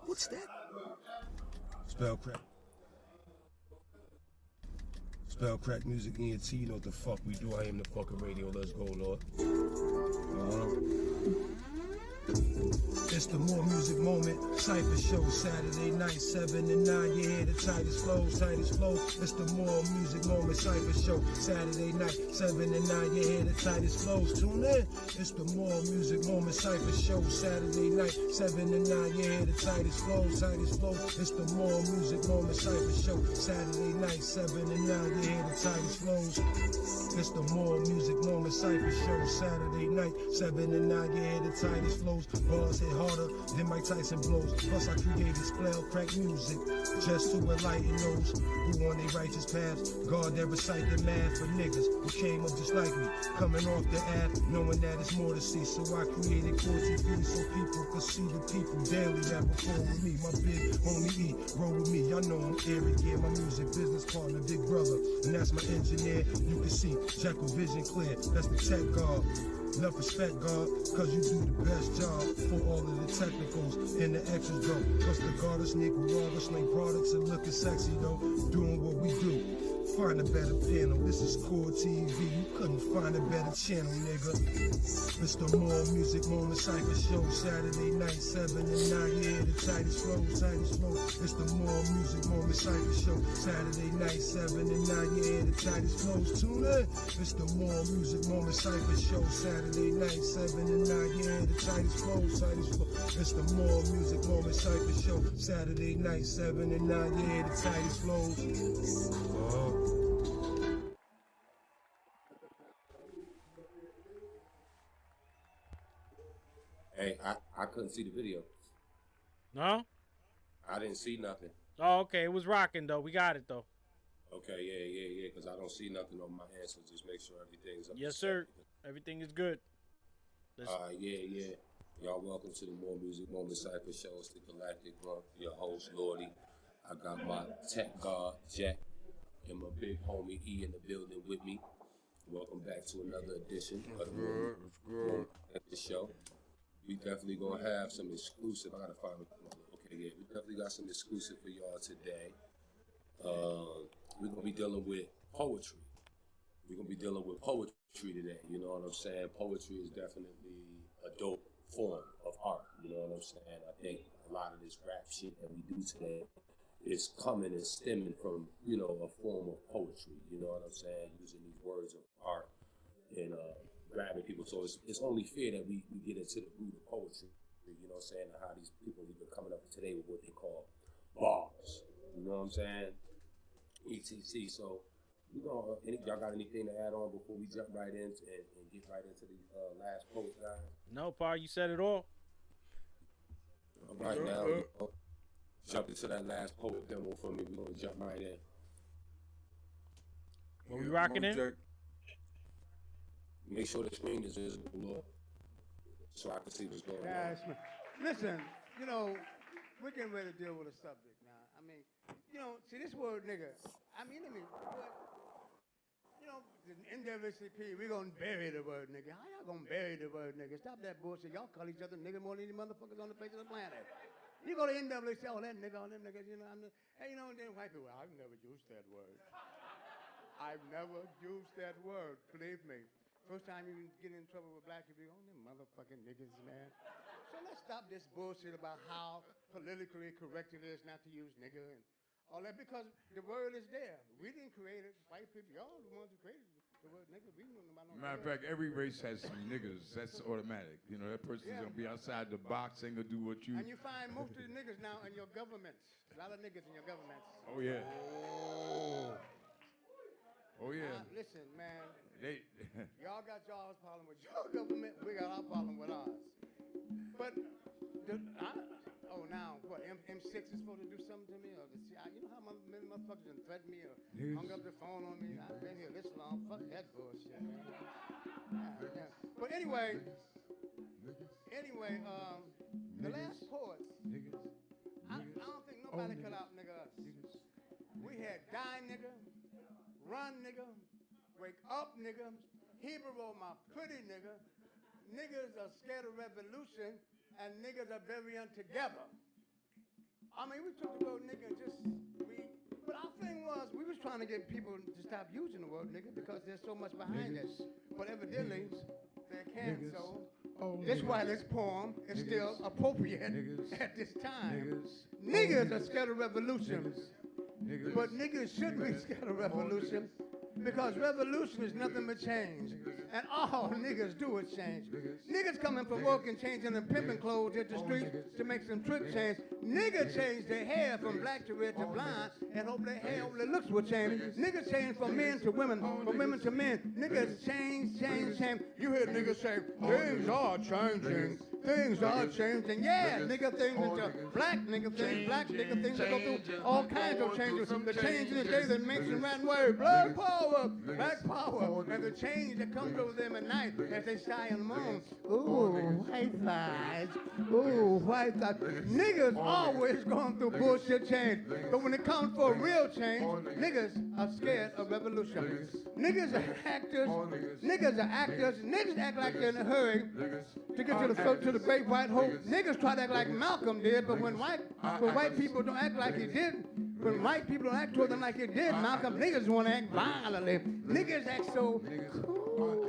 What's that? Spell crack. Spell crack music, ENT, you know what the fuck we do. I am the fucking radio, let's go, Lord. It's the Moor music moment, Cypher show, Saturday night, 7 to 9, you hear the tightest flow, tightest flow. It's the Moor music moment, Cypher show, Saturday night, 7 to 9, you hear the tightest flows. Tune in, it's the Moor music moment, Cypher show, Saturday night, 7 to 9, you hear the tightest flows, tightest flow. It's the Moor music moment, Cypher show, Saturday night, 7 to 9, you hear the tightest flows. It's the Moor music moment, Cypher show, Saturday night, 7 to 9, you hear the tightest flows. Bars hit harder than Mike Tyson blows. Plus I created spell crack music just to enlighten those who on their righteous paths. God that recite the math for niggas who came up just like me, coming off the app, knowing that it's more to see. So I created poetry for so people could see the people daily that before with me. My big homie E, roll with me. Y'all know I'm Eric, yeah, my music business partner, big brother, and that's my engineer. You can see Jekyll vision clear. That's the tech guard. Love, respect, God, cause you do the best job for all of the technicals and the extras, though. Plus the garter sneak, raw, sling products and looking sexy, though. Doing what we do. Find a better panel. This is K.O.R TV. You couldn't find a better channel, nigga. It's the Moor music moment, Cypher show, Saturday night, 7 to 9. Yeah, the tightest flow, tightest flow. It's the Moor music moment, Cypher show, Saturday night, 7 to 9. Yeah, the tightest flows. Tune in. It's the Moor music moment, Cypher show, Saturday night, 7 to 9. Yeah, the tightest flow, tightest flow. It's the Moor music moment, Cypher show, Saturday night, 7 to 9. Yeah, the tightest flows. Hey, I couldn't see the video. No? I didn't see nothing. Oh, okay. It was rocking, though. We got it, though. Okay, yeah, because I don't see nothing on my hand, so just make sure everything's up. Yes, sir. Everything is good. Yeah. Y'all welcome to the Moor Music Moment Cypher Show. It's the Galactic One, your host, Lordy. I got my tech guard, Jack, and my big homie E in the building with me. Welcome back to another edition of the Moor Show. We definitely gonna have some exclusive. I gotta find it. Okay, yeah, we definitely got some exclusive for y'all today. We're gonna be dealing with poetry. We're gonna be dealing with poetry today. You know what I'm saying? Poetry is definitely a dope form of art. You know what I'm saying? I think a lot of this rap shit that we do today is coming and stemming from, you know, a form of poetry. You know what I'm saying? Using these words of art and grabbing people. So it's only fair that we get into the root of poetry. You know what I'm saying? And how these people even coming up today with what they call bars. You know what I'm saying? ETC. So y'all got anything to add on before we jump right in and get right into the last poet, guys? No, Pa, you said it all. All right, now jump into that last poet demo for me. We're gonna jump right in. What we rocking in? Make sure the screen is visible, Lord, so I can see what's going on. Listen, you know, we're getting ready to deal with a subject now. I mean, you know, see this word nigga. You know, the NAACP, we're gonna bury the word nigga. How y'all gonna bury the word nigga? Stop that bullshit. Y'all call each other nigga more than any motherfuckers on the face of the planet. You go to NAACP, oh, that nigga, all them niggas, you know, hey, you know, and then white people, I've never used that word. I've never used that word, believe me. First time you get in trouble with black people, oh, them motherfucking niggas, man. So let's stop this bullshit about how politically correct it is not to use nigga and all that, because the word is there. We didn't create it. White people, y'all the ones who created the word nigga. We know about no Matter of fact, every race has some niggas. That's automatic. You know, that person's gonna be outside the box, ain't gonna do what you. And you find most of the niggas now in your governments. A lot of niggas in your governments. Oh yeah. Oh yeah. Listen, man. Y'all got y'all's problem with your government. We got our problem with ours. But now what? M6 is supposed to do something to me, or the CIA? You know how many motherfuckers done threatened me or hung up the phone on me? I've been here this long. Fuck that bullshit, man. Yeah. But anyway, the last poets. I don't think nobody could out nigga us. We had die nigga, run nigga, wake up nigga, Hebrew my pretty nigga. Niggas are scared of revolution, and niggas are very untogether. I mean, we talked about nigga but our thing was, we was trying to get people to stop using the word nigga because there's so much behind it. But evidently, they can't, so that's why this poem is still appropriate at this time. Niggas are scared of revolution. But niggas shouldn't be scared of revolution because revolution is nothing but change. And all niggas do is change. Niggas coming from work and changing their pimping clothes at the street to make some trick change. Niggas change their hair from black to red to blonde and hope their hair, hope their looks will change. Niggas change from men to women, from women to men. Niggas change, change, change. You hear niggas say, things are changing. Things are changing. Yeah, nigga things into black nigga things, black nigga things that go through all kinds of changes. The change in the day that makes them run away. Black power, black power. And the change that comes over them at night as they sigh on the moon. Ooh, white flies. Ooh, white flies. Niggas always going through bullshit change. But when it comes for real change, niggas are scared of revolution. Niggas are actors. Niggas are actors. Niggas act like they're in a hurry to get to the great white hope. Niggas try to act like Malcolm did, but when white people don't act like he did, when white people don't act toward them like he did, Malcolm, niggas want to act violently. Niggas act so cool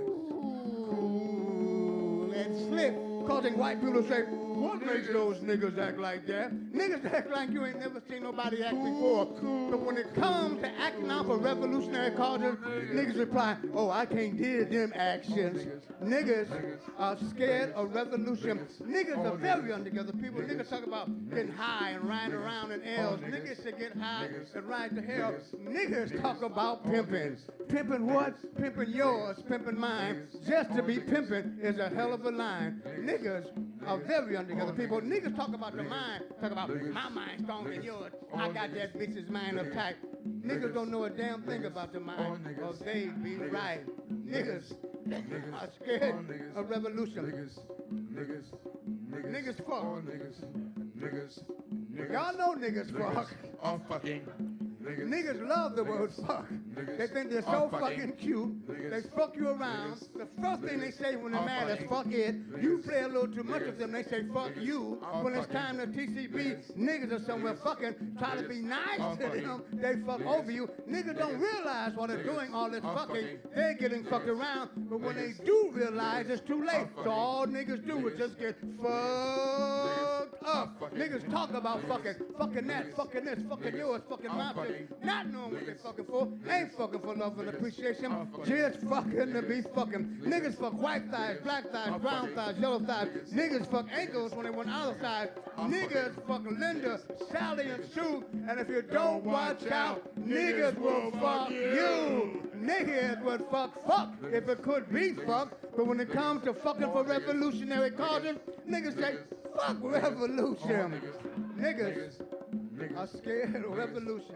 and slick, causing white people to say, what makes those niggas act like that? Niggas act like you ain't never seen nobody act before. But when it comes to acting out for revolutionary causes, niggas reply, oh, I can't do them actions. Niggas are scared of revolution. Niggas are very untogether people. Niggas talk about getting high and riding around in L's. Niggas should get high and ride to hell. Niggas talk about pimping. Pimping what? Pimping yours, pimping mine. Just to be pimping is a hell of a line. Niggas are very untogether people. Niggas talk about the mind. Talk about my mind stronger than yours. I got that bitch's mind uptight. Niggas don't know a damn thing about the mind, or they be right. Niggas are scared of revolution. Niggas fuck. Y'all know niggas fuck. Niggas love the word fuck. They think they're so fucking cute. They fuck you around. The first thing they say when they're mad is fuck it. You play a little too much of them, they say fuck you. When it's time to TCB, niggas are somewhere fucking, try to be nice to them, they fuck over you. Niggas don't realize while they're doing all this fucking, they're getting fucked around. But when they do realize, it's too late. So all niggas do is just get fucked up. Niggas talk about fucking that, fucking this, fucking yours, fucking my shit. Not knowing what they fucking for. Ain't fucking for love and appreciation. Just fucking to be fucking. Niggas fuck white thighs, black thighs, brown thighs, yellow thighs. Niggas fuck ankles when they want other thighs. Niggas fuck Linda, Sally, and Sue. And if you don't watch out, niggas will fuck you. Niggas would fuck if it could be fuck. But when it comes to fucking for revolutionary causes, niggas say, fuck revolution. Niggas are scared of revolution.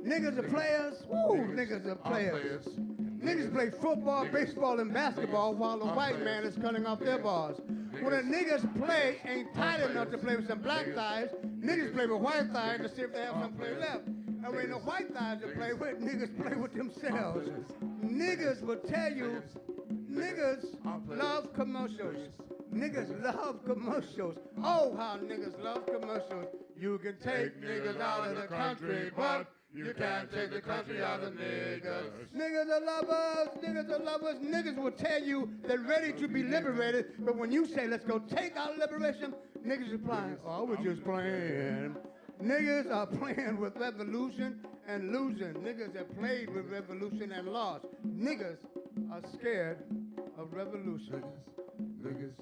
Niggas are players. Woo, niggas are players. Niggas play football, baseball, and basketball while the white man is cutting off their bars. When the niggas play ain't tight enough to play with some black thighs, niggas play with white thighs to see if they have some play left. And when the white thighs to play with, niggas play with themselves. Niggas will tell you, niggas love commercials. Niggas love commercials. Oh, how niggas love commercials. You can take niggas out of the country, but you can't take the country out of niggas. Niggas are lovers, niggas are lovers. Niggas will tell you they're ready to be liberated, but when you say, let's go take our liberation, niggas reply, oh, I was just playing. Niggas are playing with revolution and losing. Niggas have played with revolution and lost. Niggas are scared of revolution.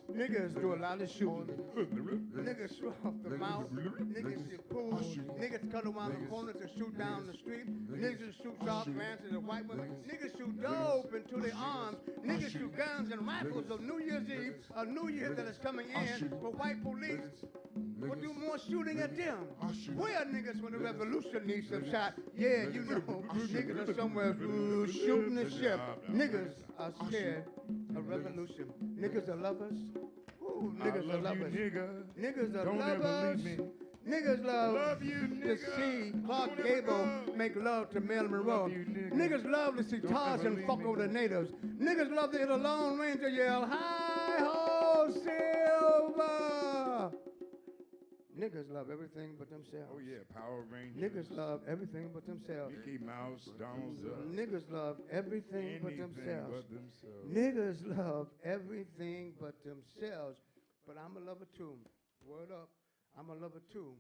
Niggas do a lot of shooting. Niggas shoot off the mouth. Niggas shoot pools. Niggas cut around the corner to shoot down the street. Niggas shoot sharp glances at white women. Niggas shoot dope into their arms. Niggas shoot guns and rifles on New Year's Eve, a new year that is coming in for white police. We'll do more shooting at them. Where niggas when the revolution needs some shot? Yeah, you know, niggas are somewhere shooting the ship. Niggas are scared of revolution. Niggas are lovers. Ooh, niggas are lovers. Niggas are lovers. Niggas love to see Clark Gable make love to Marilyn Monroe. Niggas love to see Tarzan fuck over the natives. Niggas love to hear the Lone Ranger yell, hi ho, Seal. over. Niggas love everything but themselves. Oh yeah, Power Rangers. Niggas love everything but themselves. Mickey Mouse, Donald Duck. Niggas love everything but Anything themselves. but themselves. Niggas love everything but themselves. But I'm a lover too. Word up. I'm a lover too.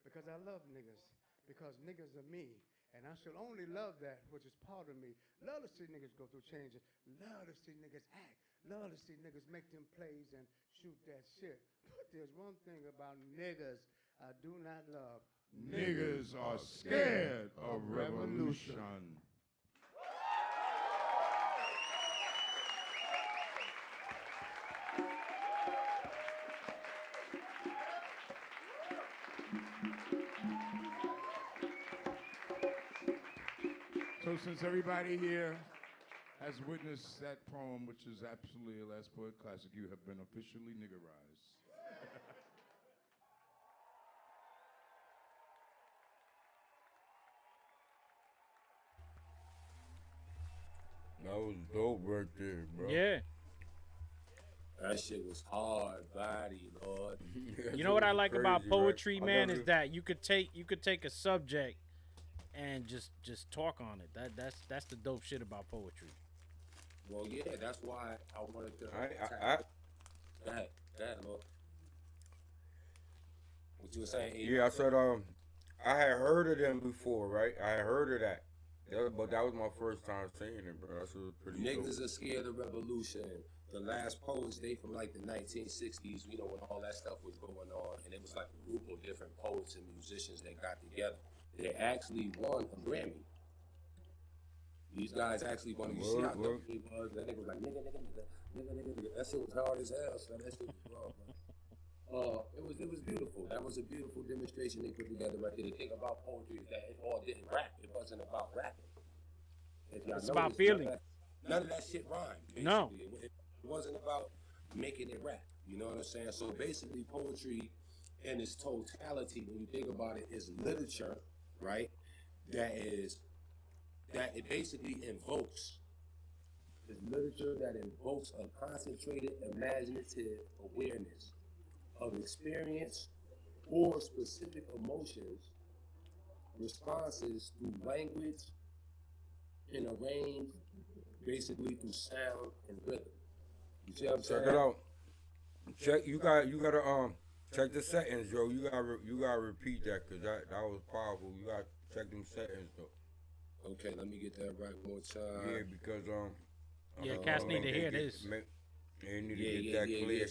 Because I love niggas. Because niggas are me. And I should only love that which is part of me. Love to see niggas go through changes. Love to see niggas act. Love to see niggas make them plays and shoot that shit. But there's one thing about niggas I do not love. Niggas are scared of revolution. So since everybody here has witnessed that poem, which is absolutely a Last Poet classic, you have been officially niggerized. That was dope right there, bro. Yeah. That shit was hard body, Lord. You know what I like about Crazy, poetry, right? man, is that you could take a subject and just talk on it. That's the dope shit about poetry. Well, yeah, that's why I wanted to. Go ahead, Lord. What you were saying? Ian? Yeah, I said I had heard of them before, right? I had heard of that. But that was my first time seeing it, bro. That's pretty Niggas dope. are scared of revolution. The last poets date from like the 1960s, you know, when all that stuff was going on, and it was like a group of different poets and musicians that got together. They actually won a Grammy. These guys actually won. You see how dope he was? That nigga was like, nigga. That shit was hard as hell, so that shit was wrong, bro. It was beautiful. That was a beautiful demonstration they put together right there. The thing about poetry is that it all didn't rap. It wasn't about rapping. It's about feeling. None of that shit rhymed. Basically. No. It wasn't about making it rap. You know what I'm saying? So basically, poetry in its totality, when you think about it, is literature, right? That it basically invokes. It's literature that invokes a concentrated, imaginative awareness of experience or specific emotions, responses through language, and arranged basically through sound and rhythm. You see what I'm saying? Check it out. You gotta check the settings, yo. You gotta repeat that, cause that was powerful. You gotta check them settings though. Okay, let me get that right one more time. Yeah, because Yeah, cats need to hear this. They need to get that clear.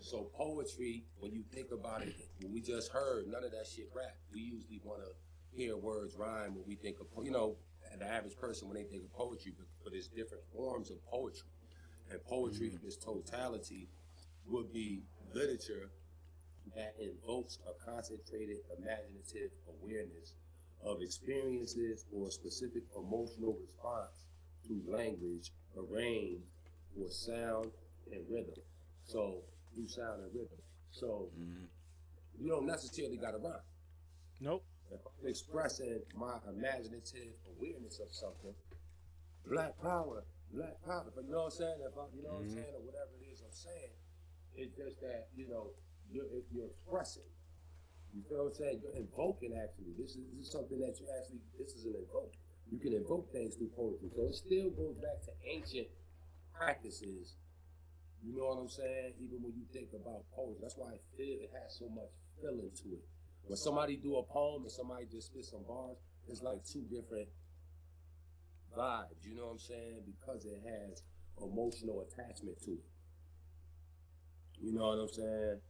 So poetry, when you think about it, when we just heard, none of that shit rap. We usually want to hear words rhyme when we think of, you know, the average person when they think of poetry, but there's different forms of poetry. And poetry in its totality would be literature that invokes a concentrated imaginative awareness of experiences or specific emotional response through language arranged for sound and rhythm. So, through sound and rhythm. So, you don't necessarily got to rhyme. Nope. If I'm expressing my imaginative awareness of something, black power, but you know what I'm saying? If I'm, you know what I'm saying, or whatever it is I'm saying, it's just that, you know, you're expressing. You feel what I'm saying? You're invoking, actually. This is something that you actually, this is an invoke. You can invoke things through poetry. So it still goes back to ancient practices. You know what I'm saying? Even when you think about poetry, that's why I feel it has so much feeling to it. When somebody do a poem and somebody just spit some bars, it's like two different vibes. You know what I'm saying? Because it has emotional attachment to it. You know what I'm saying?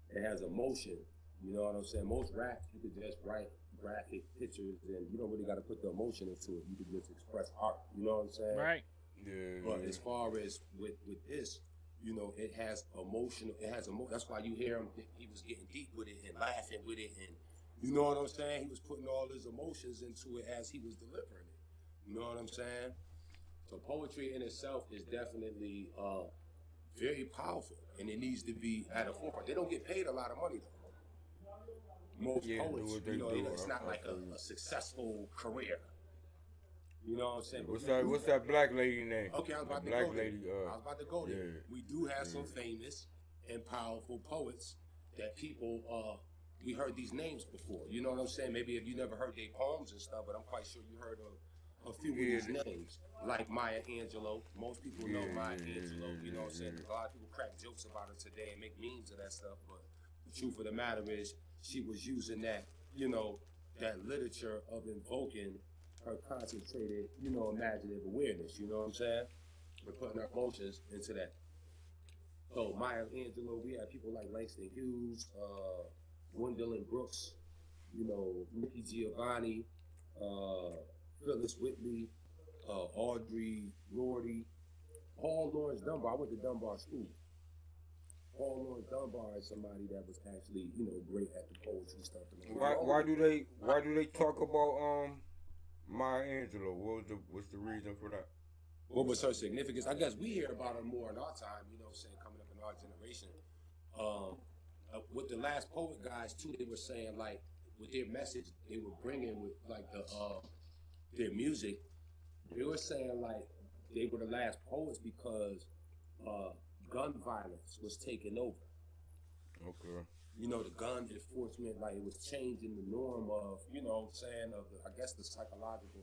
It has emotion. You know what I'm saying? Most raps, you could just write graphic pictures and you don't really got to put the emotion into it. You could just express art. You know what I'm saying? Right. Yeah. But as far as with this, you know, it has emotional. It has emotion. That's why you hear him. He was getting deep with it and laughing with it, and you know what I'm saying. He was putting all his emotions into it as he was delivering it. You know what I'm saying? So poetry in itself is definitely very powerful, and it needs to be at a forefront. They don't get paid a lot of money though. Most poets, you know, it's not like a successful career. You know what I'm saying? What's that black lady name? Okay, I was about to black go lady. there. I was about to go there. Yeah. We do have some famous and powerful poets that people, we heard these names before. You know what I'm saying? Maybe if you never heard their poems and stuff, but I'm quite sure you heard of a few of these names, like Maya Angelou. Most people know Maya Angelou. You know what I'm saying? A lot of people crack jokes about her today and make memes of that stuff, but the truth of the matter is, she was using that, that literature of invoking her concentrated, imaginative awareness. You know what I'm saying? We're putting our emotions into that. So Maya Angelou, we have people like Langston Hughes, Gwendolyn Brooks, Nikki Giovanni, Phyllis Whitley, Audrey Lorde, Paul Lawrence Dunbar. I went to Dunbar School. Paul Lawrence Dunbar is somebody that was actually, great at the poetry stuff. Why do they talk about Maya Angelou? What's the reason for that? What was her significance? I guess we hear about her more in our time, saying coming up in our generation. With the last poet guys too, they were saying like with their message they were bringing with like their music, they were saying like they were the last poets because gun violence was taking over. Okay. The gun enforcement, like it was changing the norm of, I guess the psychological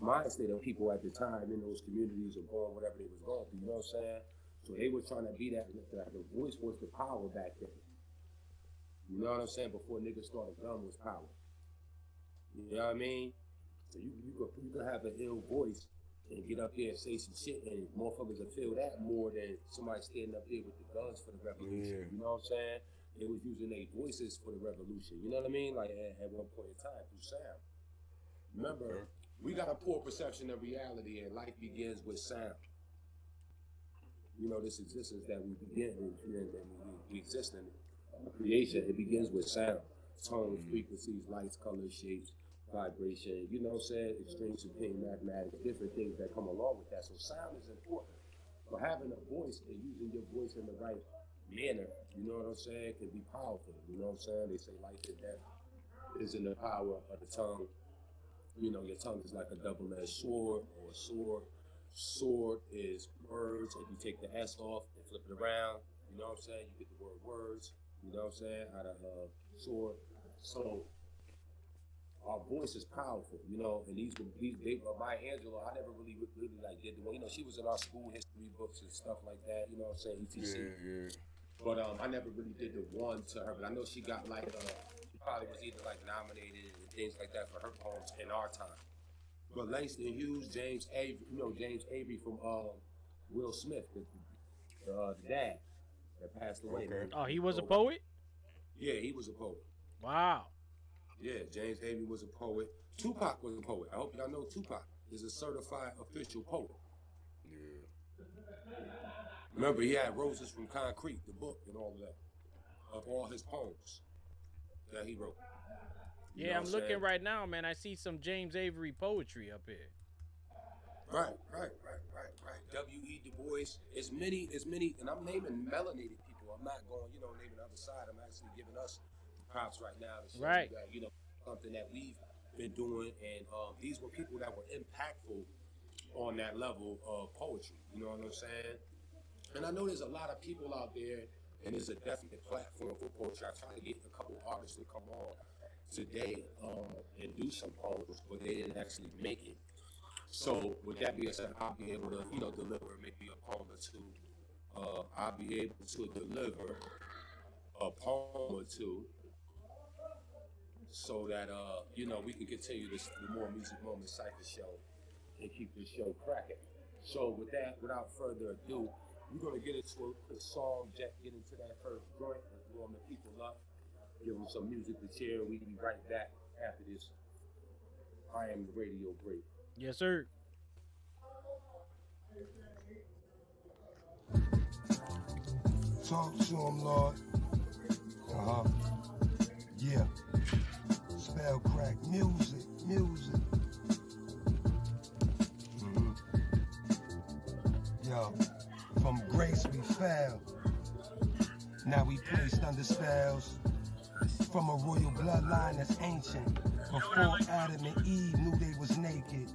mind state of people at the time in those communities or going whatever they was going through, you know what I'm saying? So they were trying to be that the voice was the power back then. You know what I'm saying? Before niggas thought a gun was power. You know what I mean? So you could have an ill voice and get up there and say some shit and motherfuckers will feel that more than somebody standing up there with the guns for the revolution. Yeah. You know what I'm saying? They was using their voices for the revolution. You know what I mean? Like at one point in time through sound. Remember, we got a poor perception of reality, and life begins with sound. This existence that we begin with, that we exist in creation, it begins with sound. Tones, frequencies, lights, colors, shapes, vibration, you know what I'm saying? Extreme, supreme, mathematics, different things that come along with that. So sound is important. But having a voice and using your voice in the right manner, you know what I'm saying, can be powerful. You know what I'm saying? They say life and death is in the power of the tongue. Your tongue is like a double-edged sword or a sword. Sword is words. If you take the S off and flip it around, you know what I'm saying? You get the word words, you know what I'm saying, out of sword. So our voice is powerful, and Maya Angelou, I never really like did the way, she was in our school history books and stuff like that, you know what I'm saying, ETC. Yeah. But I never really did the one to her, but I know she got like, she probably was either like nominated and things like that for her poems in our time. But Langston Hughes, James Avery from Will Smith, the dad that passed away. Okay. Oh, he was a poet? Yeah, he was a poet. Wow. Yeah, James Avery was a poet. Tupac was a poet. I hope y'all know Tupac is a certified official poet. Yeah. Remember, he had Roses from Concrete, the book, and all of that, of all his poems that he wrote. Yeah, I'm looking right now, man. I see some James Avery poetry up here. Right. W.E. Du Bois. It's many, and I'm naming melanated people. I'm not going, naming the other side. I'm actually giving us props right now to show Right. you that, something that we've been doing, and these were people that were impactful on that level of poetry. You know what I'm saying? And I know there's a lot of people out there, and there's a definite platform for poetry. I tried to get a couple artists to come on today and do some poems, but they didn't actually make it. So with that being said, I'll be able to, deliver maybe a poem or two. I'll be able to deliver a poem or two, so that we can continue the More Music Moment Cypher show and keep this show cracking. So with that, without further ado, we're gonna get into a song, Jack. Get into that first joint. Let's warm the people up. Give them some music to cheer. We'll be right back after this. I am the radio break. Yes, sir. Talk to him, Lord. Yeah. Spell crack. Music. Yo. From grace we fell. Now we placed under spells. From a royal bloodline that's ancient. Before Adam and Eve knew they was naked.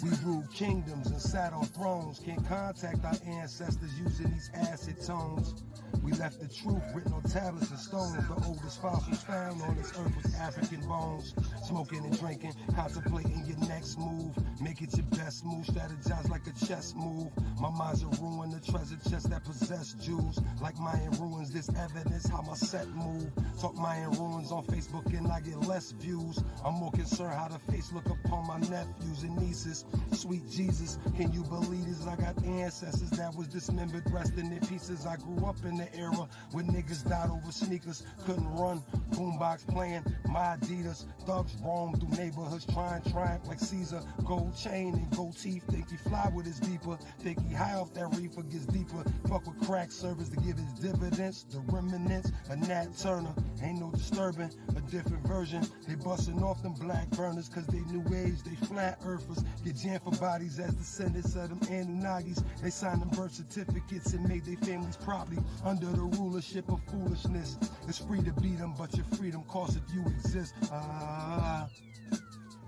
We ruled kingdoms and sat on thrones. Can't contact our ancestors using these acid tones. We left the truth written on tablets and stones. The oldest fossils found on this earth was African bones. Smoking and drinking, contemplating your next move. Make it your best move, strategize like a chess move. My mind's a ruin, the treasure chest that possess jewels. Like Mayan ruins, this evidence how my set move. Talk Mayan ruins on Facebook and I get less views. I'm more concerned how the face look upon my nephews and nieces. Sweet Jesus, can you believe this? I got ancestors that was dismembered, resting in pieces. I grew up in the era when niggas died over sneakers, couldn't run, boombox playing my Adidas. Thugs roam through neighborhoods trying triumph like Caesar. Gold chain and gold teeth, think he fly with his beeper, think he high off that reefer, gets deeper. Fuck with crack service to give his dividends, the remnants of Nat Turner. Ain't no disturbing, a different version. They busting off them black burners cause they new age, they flat earthers. Get jammed for bodies as descendants of them Anunnakis. They signed them birth certificates and made their families property under the rulership of foolishness. It's free to beat them, but your freedom costs if you exist.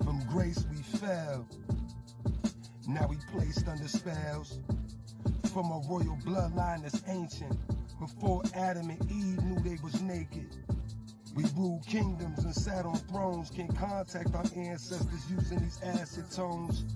From grace we fell, now we placed under spells. From a royal bloodline that's ancient, before Adam and Eve knew they was naked. We ruled kingdoms and sat on thrones. Can't contact our ancestors using these acid tones.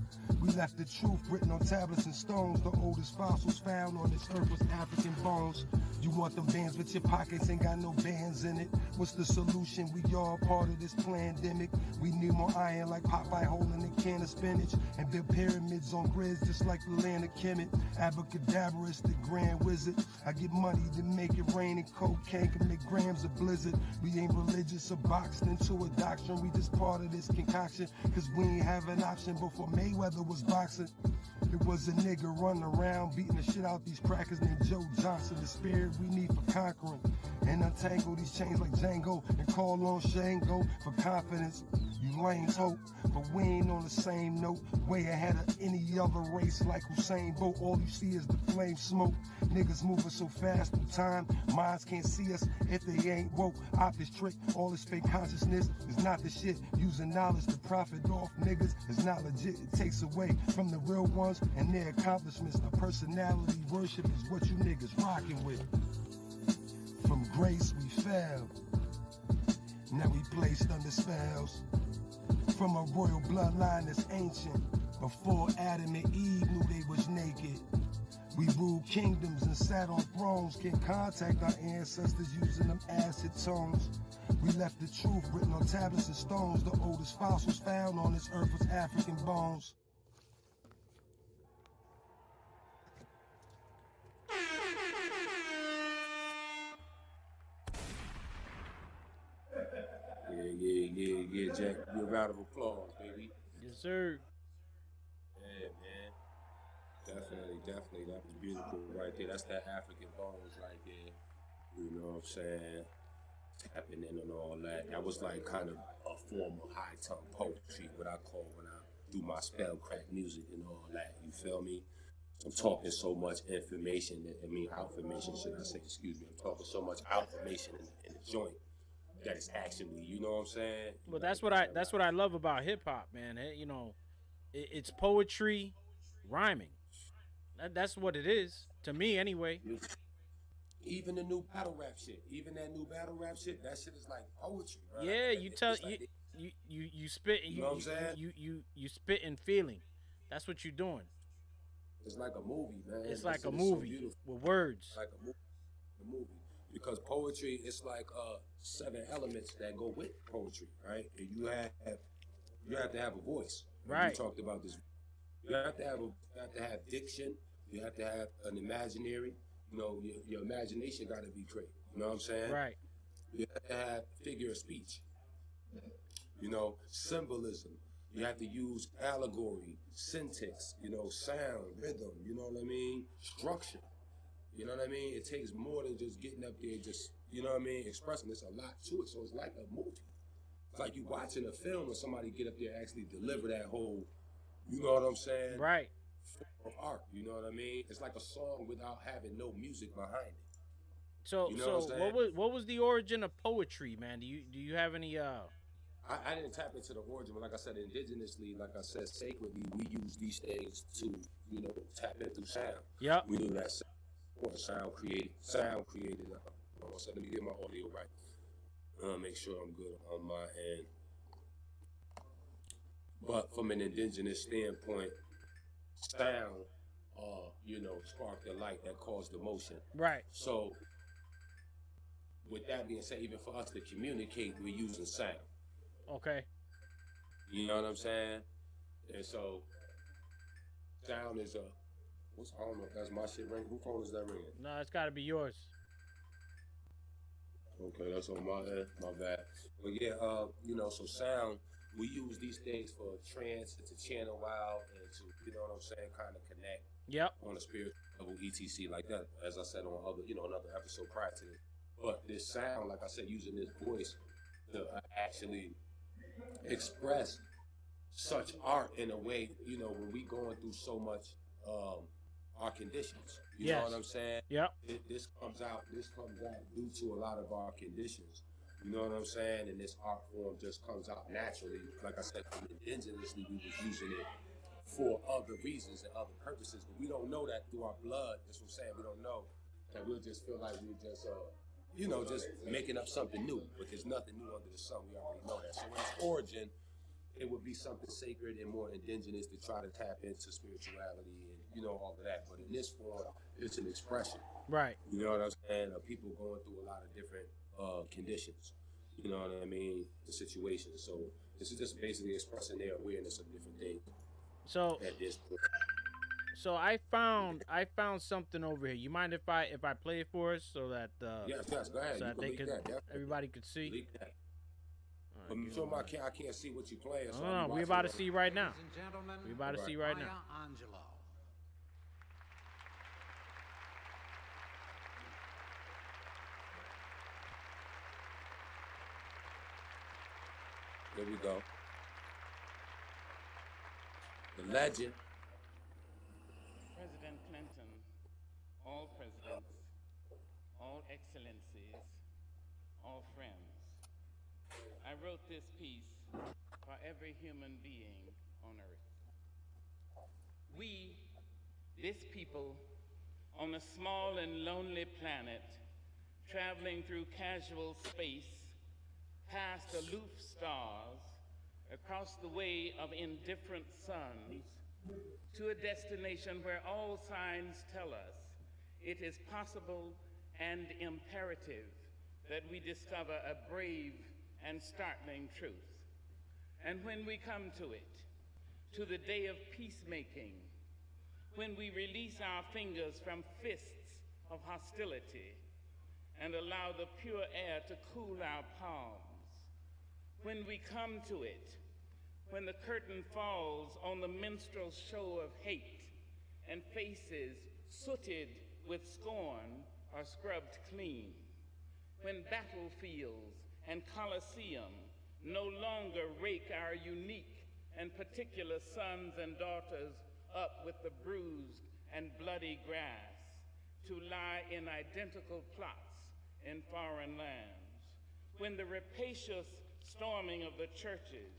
We left the truth written on tablets and stones. The oldest fossils found on this earth was African bones. You want them bands with your pockets, ain't got no bands in it. What's the solution? We all part of this pandemic. We need more iron like Popeye holding a can of spinach. And build pyramids on grids just like the land of Kemet. Abracadabra is the grand wizard. I get money to make it rain and cocaine can make grams of blizzard. We ain't religious or boxed into a doctrine. We just part of this concoction. Cause we ain't have an option before Mayweather was boxing. It was a nigga running around beating the shit out these crackers named Joe Johnson. The spirit we need for conquering and untangle these chains like Django and call on Shango for confidence. You lanes hope, but we ain't on the same note. Way ahead of any other race like Usain Bolt. All you see is the flame smoke. Niggas moving so fast through time. Minds can't see us if they ain't woke. Optics trick, all this fake consciousness is not the shit. Using knowledge to profit off niggas is not legit. It takes away from the real ones and their accomplishments. The personality worship is what you niggas rocking with. From grace we fell, now we placed under spells. From a royal bloodline that's ancient, before Adam and Eve knew they was naked. We ruled kingdoms and sat on thrones. Can't contact our ancestors using them acid tones. We left the truth written on tablets and stones. The oldest fossils found on this earth was African bones. Yeah, Jack. Give a round of applause, baby. Yes, sir. Yeah, man. Definitely. That was beautiful right there. That's that African bones right there. You know what I'm saying? Tapping in and all that. That was like kind of a form of high tone poetry, what I call when I do my spell crack music and all that. You feel me? I'm talking so much information, information, should I say, excuse me. I'm talking so much information in the joint that it's actually, you know what I'm saying? Well, that's what I love about hip hop, man. It's poetry, rhyming. That's what it is to me, anyway. Even the new battle rap shit, that shit is like poetry, right? Yeah, you spit, you know what I'm saying? You spit and feeling. That's what you're doing. It's like a movie, man. It's like a movie with words. Like a movie. Because poetry, it's like 7 elements that go with poetry, right? And you have to have a voice. Right. We talked about this. You have to have diction. You have to have an imaginary. You know, your imagination got to be great. You know what I'm saying? Right. You have to have figure of speech. You know, symbolism. You have to use allegory, syntax, sound, rhythm, you know what I mean? Structure. You know what I mean? It takes more than just getting up there, just, you know what I mean, expressing. There's a lot to it, so it's like a movie. It's like you watching a film and somebody get up there and actually deliver that whole, you know what I'm saying? Right. Form of art, you know what I mean? It's like a song without having no music behind it. So, you know what was the origin of poetry, man? Do you have any I didn't tap into the origin, but like I said, indigenously, like I said, sacredly, we use these things to, tap in through sound. Yep. We knew that sound created. So let me get my audio right. Make sure I'm good on my end. But from an indigenous standpoint, sound, sparked the light that caused the motion. Right. So, with that being said, even for us to communicate, we're using sound. Okay. You know what I'm saying? And so, sound is I don't know if that's my shit ringing. Whose phone is that ringing? No, it's got to be yours. Okay, that's on my end. My bad. But yeah, so sound, we use these things for trance and to channel out and to, kind of connect. Yep. On a spiritual level, etc. like that. As I said on another episode prior to this. But this sound, like I said, using this voice to actually express such art in a way, when we going through so much our conditions. You know what I'm saying? Yep. This comes out due to a lot of our conditions. You know what I'm saying? And this art form just comes out naturally. Like I said, indigenously we was using it for other reasons and other purposes, but we don't know that through our blood. That's what I'm saying. We don't know that. We'll just feel like we're just just making up something new, but there's nothing new under the sun. We already know that. So in its origin, it would be something sacred and more indigenous to try to tap into spirituality and all of that. But in this form, it's an expression. Right. You know what I'm saying? Of people going through a lot of different conditions. You know what I mean? The situations. So this is just basically expressing their awareness of different things. So at this point. So I found something over here. You mind if I play it for us so that yes, go ahead. So that they could everybody could see. Leak that. But I can't see what you're playing. So no, we're about to see right now. We're about to see right now. There we go. The legend. President Clinton, all presidents, all excellencies, all friends. I wrote this piece for every human being on earth. We, this people, on a small and lonely planet, traveling through casual space, past aloof stars, across the way of indifferent suns, to a destination where all signs tell us it is possible and imperative that we discover a brave and startling truth. And when we come to it, to the day of peacemaking, when we release our fingers from fists of hostility and allow the pure air to cool our palms, when we come to it, when the curtain falls on the minstrel show of hate and faces sooted with scorn are scrubbed clean, when battlefields and coliseum no longer rake our unique and particular sons and daughters up with the bruised and bloody grass to lie in identical plots in foreign lands, when the rapacious storming of the churches,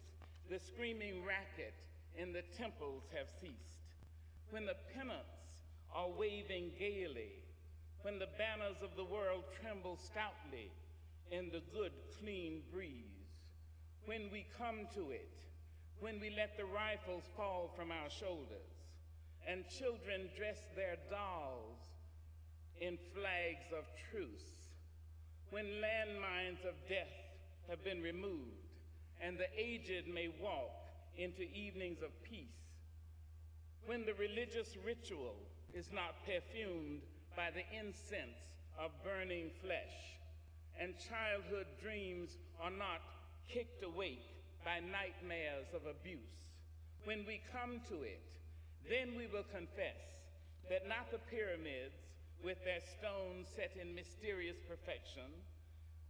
the screaming racket in the temples have ceased, when the pennants are waving gaily, when the banners of the world tremble stoutly in the good, clean breeze, when we come to it, when we let the rifles fall from our shoulders, and children dress their dolls in flags of truce, when landmines of death have been removed, and the aged may walk into evenings of peace, when the religious ritual is not perfumed by the incense of burning flesh, and childhood dreams are not kicked awake by nightmares of abuse. When we come to it, then we will confess that not the pyramids with their stones set in mysterious perfection,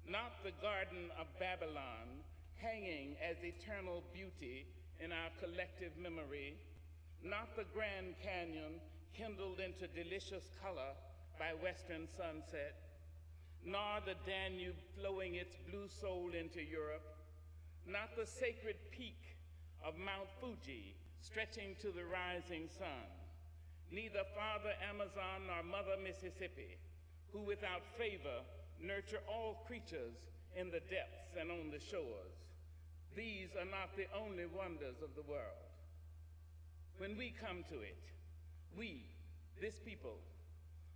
not the Garden of Babylon hanging as eternal beauty in our collective memory, not the Grand Canyon kindled into delicious color by western sunset, nor the Danube flowing its blue soul into Europe, not the sacred peak of Mount Fuji stretching to the rising sun, neither Father Amazon nor Mother Mississippi, who without favor nurture all creatures in the depths and on the shores. These are not the only wonders of the world. When we come to it, we, this people,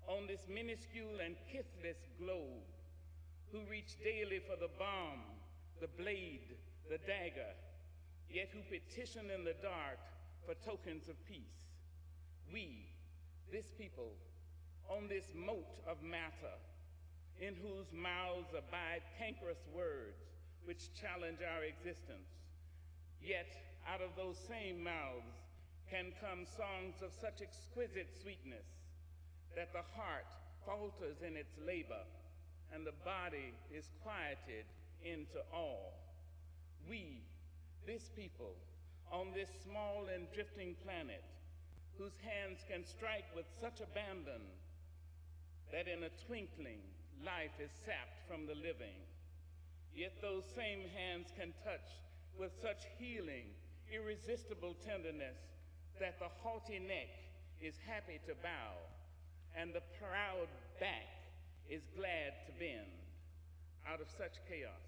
on this minuscule and kithless globe, who reach daily for the bomb, the blade, the dagger, yet who petition in the dark for tokens of peace. We, this people, on this moat of matter, in whose mouths abide cankerous words which challenge our existence, yet out of those same mouths can come songs of such exquisite sweetness that the heart falters in its labor and the body is quieted into awe. We, this people, on this small and drifting planet, whose hands can strike with such abandon that in a twinkling life is sapped from the living, yet those same hands can touch with such healing, irresistible tenderness that the haughty neck is happy to bow and the proud back is glad to bend. Out of such chaos,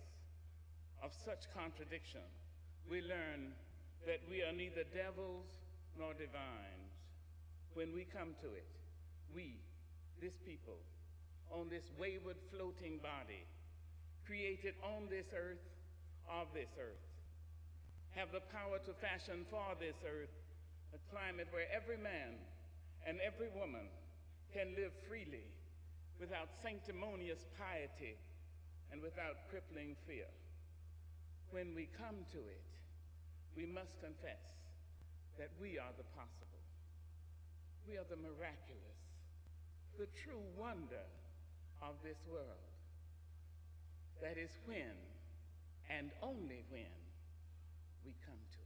of such contradiction, we learn that we are neither devils nor divines. When we come to it, we, this people, on this wayward floating body, created on this earth, of this earth, have the power to fashion for this earth a climate where every man and every woman can live freely without sanctimonious piety and without crippling fear. When we come to it, we must confess that we are the possible. We are the miraculous, the true wonder of this world. That is when, and only when, we come to it.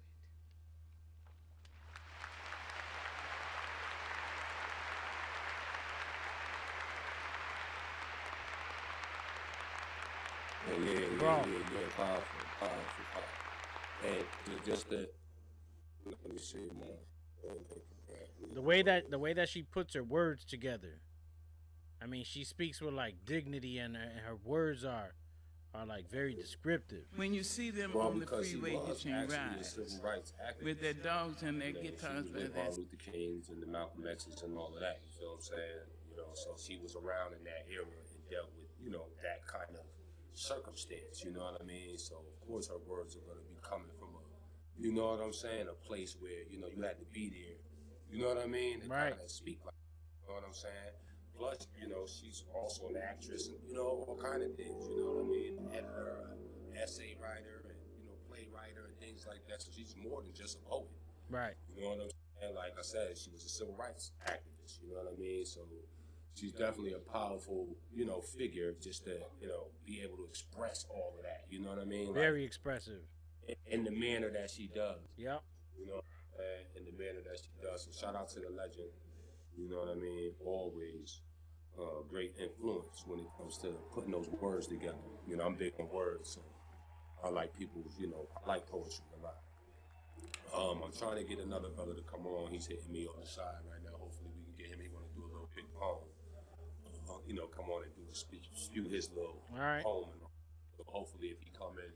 Yeah, powerful. And just that, let me see more. The way that she puts her words together. I mean, she speaks with like dignity, and her words are like very descriptive. When you see them on the freeway hitching rides with their dogs and their guitars by their Martin Luther Kings and the Malcolm X's and all of that, you feel what I'm saying? You know, so she was around in that era and dealt with, you know, that kind of circumstance, you know what I mean? So of course her words are gonna be coming from a, you know what I'm saying, a place where, you know, you had to be there. You know what I mean? And right. Kind of speak like, you know what I'm saying? Plus, you know, she's also an actress and, you know, all kind of things, you know what I mean? Editor, essay writer, and, you know, playwriter and things like that. So she's more than just a poet. Right. You know what I'm saying? Like I said, she was a civil rights activist, you know what I mean? So she's definitely a powerful, you know, figure just to, you know, be able to express all of that, you know what I mean? Very like, expressive. In the manner that she does. Yep. You know, in the manner that she does. So shout out to the legend, you know what I mean? Always great influence when it comes to putting those words together. You know, I'm big on words, so I like people's, you know, I like poetry a lot. I'm trying to get another brother to come on. He's hitting me on the side right now. Hopefully we can get him. He want to do a little big poem. You know, come on and do a speech, spew his little poem. So hopefully if he come in,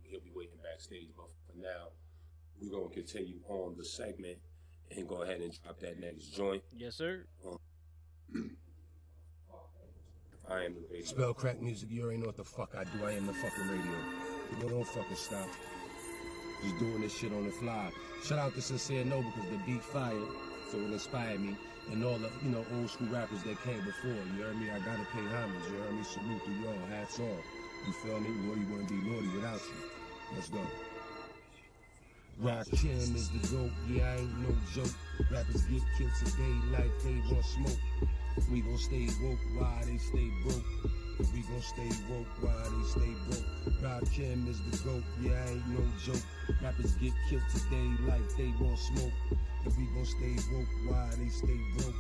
he'll be waiting backstage. But for now, we're going to continue on the segment and go ahead and drop that next joint. Yes, sir. I am the radio. Spell crack music, you already know what the fuck I do. I am the fucking radio. You don't fucking stop. Just doing this shit on the fly. Shout out to Sincere No because the beat fire, so it inspired me. And all the, you know, old school rappers that came before. You heard me? I gotta pay homage. You heard me? Salute to y'all. Hats off. You feel me? Naughty wouldn't be naughty without you. Let's go. Rakim is the GOAT, yeah, I ain't no joke. Rappers get killed today like they want smoke. We gon' stay woke while they stay broke. We gon' stay woke while they stay broke. Rakim is the GOAT, yeah, I ain't no joke. Rappers get killed today like they want smoke. And we gon' stay woke while they stay broke.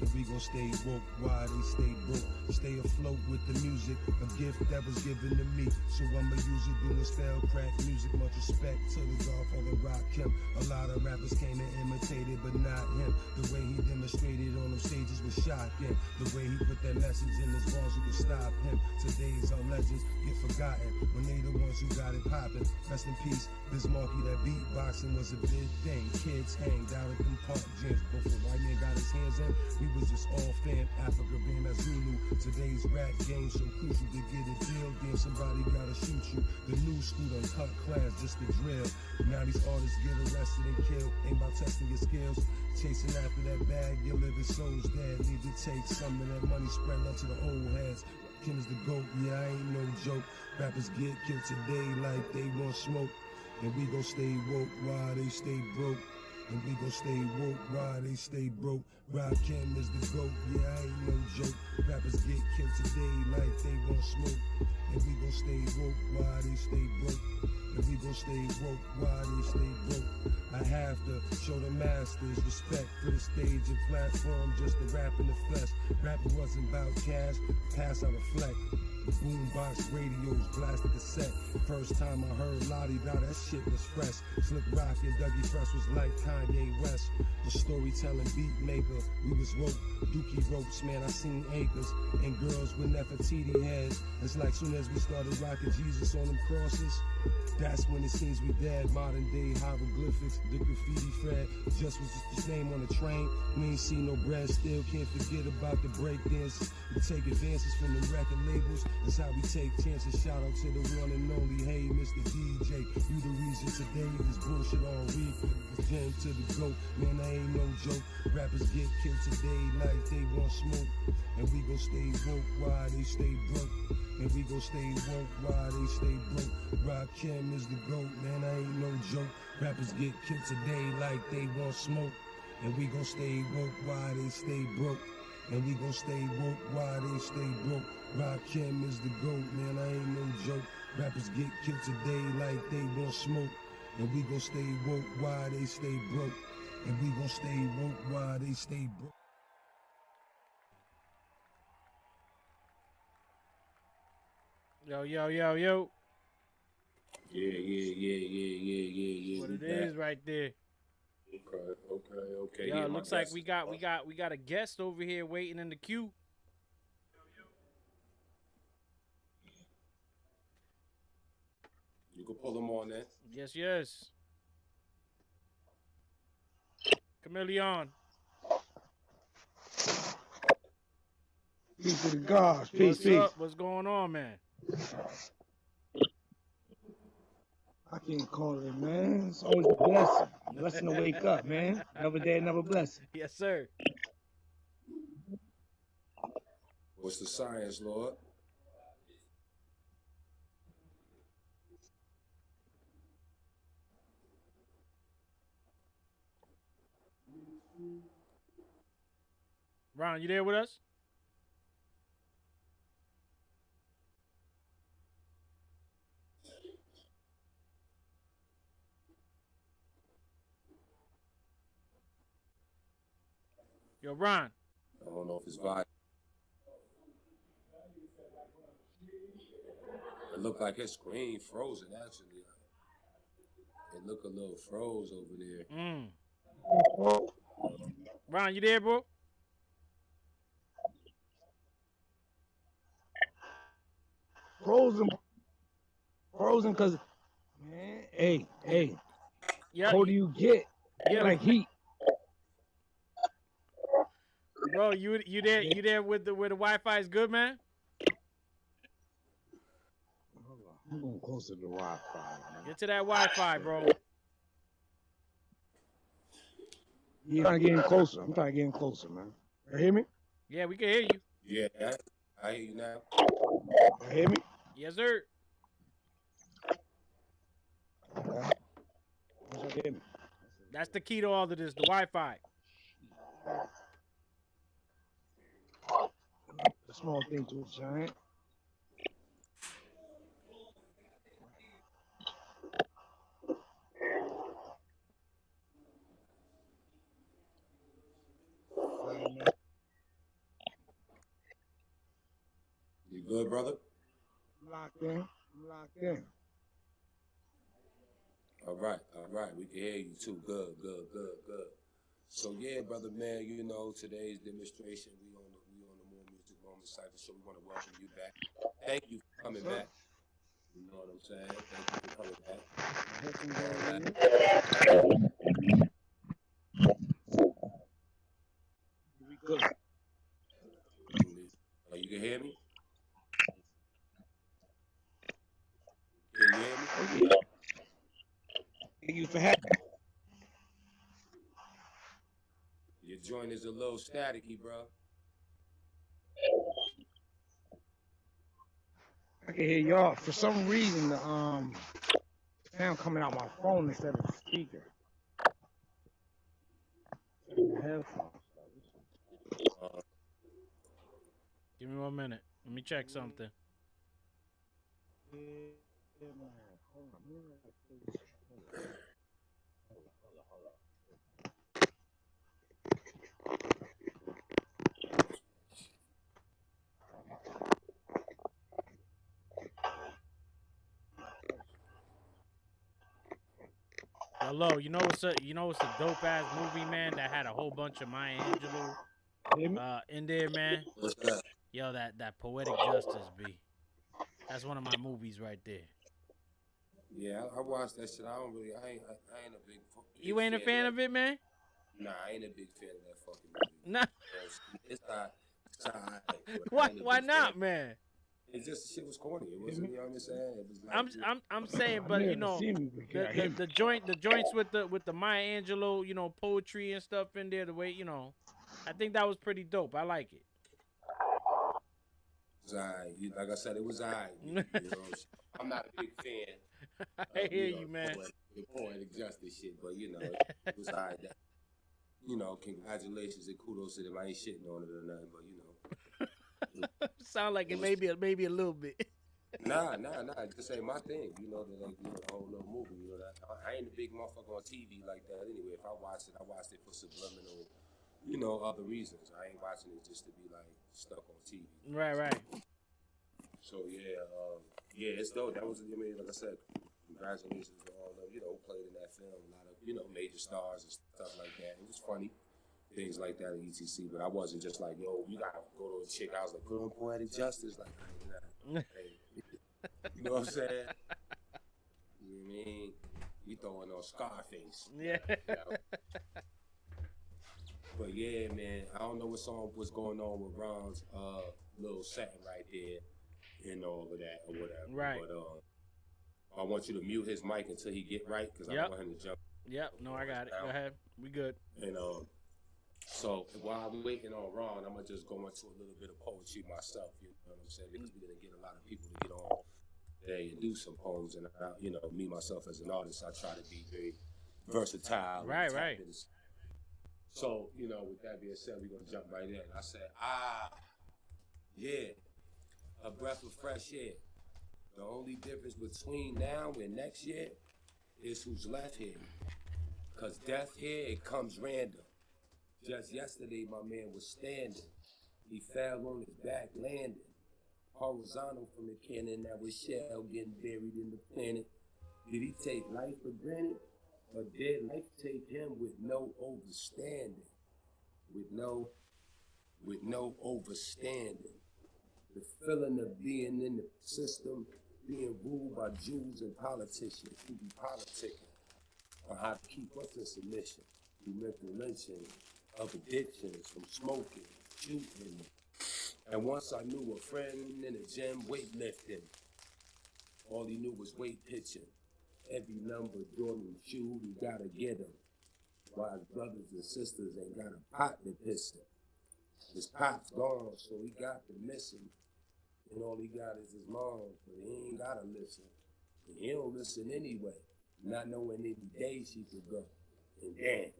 And we gon' stay woke while they stay broke. Stay afloat with the music, a gift that was given to me. So I'ma use it doing spell crack music. Much respect to the Godfather Rock him. A lot of rappers came and imitated, but not him. The way he demonstrated on them stages was shocking. The way he put that message in his bars, you could stop him. Today's our legends get forgotten when they the ones who got it poppin'. Rest in peace, Bismarcky. That beatboxing was a big thing. Kids hanged out at them park gyms. Before white man got his hands in, we was just all fam. Africa being a Zulu. Today's rap game so crucial to get a deal. Then somebody gotta shoot you. The new school done cut class just to drill. Now these artists get arrested and killed. Ain't about testing your skills. Chasing after that bag, your living soul's dead. Need to take some of that money, spread out to the old heads. Kim is the GOAT, yeah, I ain't no joke. Rappers get killed today like they want smoke. And we gon' stay woke while they stay broke. And we gon' stay woke while they stay broke. Rob Kim is the GOAT, yeah, I ain't no joke. Rappers get killed today like they want smoke. And we gon' stay woke while they stay broke. And we gon' stay woke while they stay broke. I have to show the masters respect for the stage and platform just to rap in the flesh. Rapping wasn't about cash, pass I reflect. Boombox radios, blasted cassette. First time I heard Lottie Dot, that shit was fresh. Slick Rock and Dougie Fresh was like Kanye West. The storytelling beat maker, we was woke. Dookie ropes, man, I seen acres. And girls with Nefertiti heads. It's like soon as we started rocking Jesus on them crosses, that's when it seems we dead. Modern day hieroglyphics, the graffiti Fred just was just his name on the train. We ain't see no bread, still can't forget about the break dances. We take advances from the record labels. That's how we take chances. Shout out to the one and only, hey, Mr. DJ. You the reason today this bullshit on replay. Jam to the GOAT, man, I ain't no joke. Rappers get killed today like they want smoke. And we gon' stay woke while they stay broke. And we gon' stay woke while they stay broke. Rock Kim is the GOAT, man, I ain't no joke. Rappers get killed today like they want smoke. And we gon' stay woke while they stay broke. And we gon' stay woke while they stay broke. Rock Kim is the GOAT, man, I ain't no joke. Rappers get killed today like they want smoke. And we gon' stay woke while they stay broke. And we gon' stay woke while they stay broke. Yo, yo. Yeah. What it is right there. Okay. Yo, Yeah, it my looks like guest we is got a guest over here waiting in the queue. You can pull him on that. Yes. Chameleon. Peace to the gods. What's up? What's going on, man? I can't call it, man. It's always a blessing. Blessing to wake up, man. Another day, another blessing. Yes, sir. What's the science, Lord? Ron, you there with us? Yo, Ron. I don't know if it's vibe. It looked like his screen frozen, actually. It looked a little froze over there. Ron, you there, bro? Frozen because, man, hey. Yeah. Colder you get, like heat. Bro, you there with the Wi-Fi is good, man? I'm going closer to the Wi-Fi, man. Get to that Wi-Fi, bro. Yeah, I'm trying to get in closer. Man. You hear me? Yeah, we can hear you. Yeah, I hear you now. You hear me? Yes, sir. Okay. That's the key to all of this, the Wi-Fi. A small thing to a giant. Good, brother? Locked in. I'm locked in. All right. We can hear you too. Good. So yeah, brother, man, you know, today's demonstration, we on the More Music Moment Cypher Show. We want to welcome you back. Thank you for coming back. You know what I'm saying? Thank you for coming back. We good. You can hear me? Can you hear me? Oh, yeah. Thank you for having me. Your joint is a little staticky, bro. I can hear y'all. For some reason, the sound coming out my phone instead of the speaker. Headphones. Give me 1 minute. Let me check something. Yeah, man. Hold on. Yo, Lo, you know what's a dope ass movie, man, that had a whole bunch of Maya Angelou in there, man. What's that? Yo, that Poetic Justice, B. That's one of my movies right there. Yeah, I watched that shit. I ain't a big You ain't a fan of it, man? Nah, I ain't a big fan of that fucking movie. Nah. It's not. Why not, man? It's just the shit was corny. It wasn't, you know what I'm saying? It was like I'm saying, but you know, the joints with the Maya Angelou, you know, poetry and stuff in there, the way, you know, I think that was pretty dope. I like it. It was alright. Like I said, it was alright. You know, I'm not a big fan. I hear you, man. The poetic justice shit, but you know, it was alright. You know, congratulations and kudos to them. I ain't shitting on it or nothing, but you know. Sound like it maybe a little bit. Nah. Just ain't my thing. You know, the whole little movie. You know, that I ain't a big motherfucker on TV like that. Anyway, if I watch it for subliminal, you know, other reasons. I ain't watching it just to be like stuck on TV. Right. So yeah, it's dope. That was, I mean, like I said, congratulations to all the, you know, played in that film. A lot of, you know, major stars and stuff like that. It was funny. Things like that in ETC, but I wasn't just like, yo, you gotta go to a chick. I was like, put on Poetic Justice, like, hey, you know what I'm saying? You know what I mean? You throwing on Scarface. Yeah. You know? But yeah, man, I don't know what's going on with Ron's little setting right there and all of that or whatever. Right. But I want you to mute his mic until he get right, because I don't want him to jump. Yep. No, I got it. Go ahead. We good. And so while I'm waiting on Ron, I'm gonna just go into a little bit of poetry myself. You know what I'm saying? Because we're gonna get a lot of people to get on today and do some poems. And you know, me myself as an artist, I try to be very versatile. Right. So you know, with that being said, we're gonna jump right in. I said, yeah, a breath of fresh air. The only difference between now and next year is who's left here. Cause death here, it comes random. Just yesterday, my man was standing. He fell on his back, landing horizontal from the cannon that was shell getting buried in the planet. Did he take life for granted, or did life take him with no overstanding? With no overstanding. The feeling of being in the system, being ruled by Jews and politicians who be politicking on how to keep us in submission through mental lynching of addictions from smoking, shooting. And once I knew a friend in the gym weightlifting. All he knew was weight pitching. Every number Jordan shoe, he gotta get him. While his brothers and sisters ain't got a pot to piss him. His pop's gone, so he got to miss him. And all he got is his mom, but he ain't gotta listen. And he don't listen anyway, not knowing any day she could go. And damn,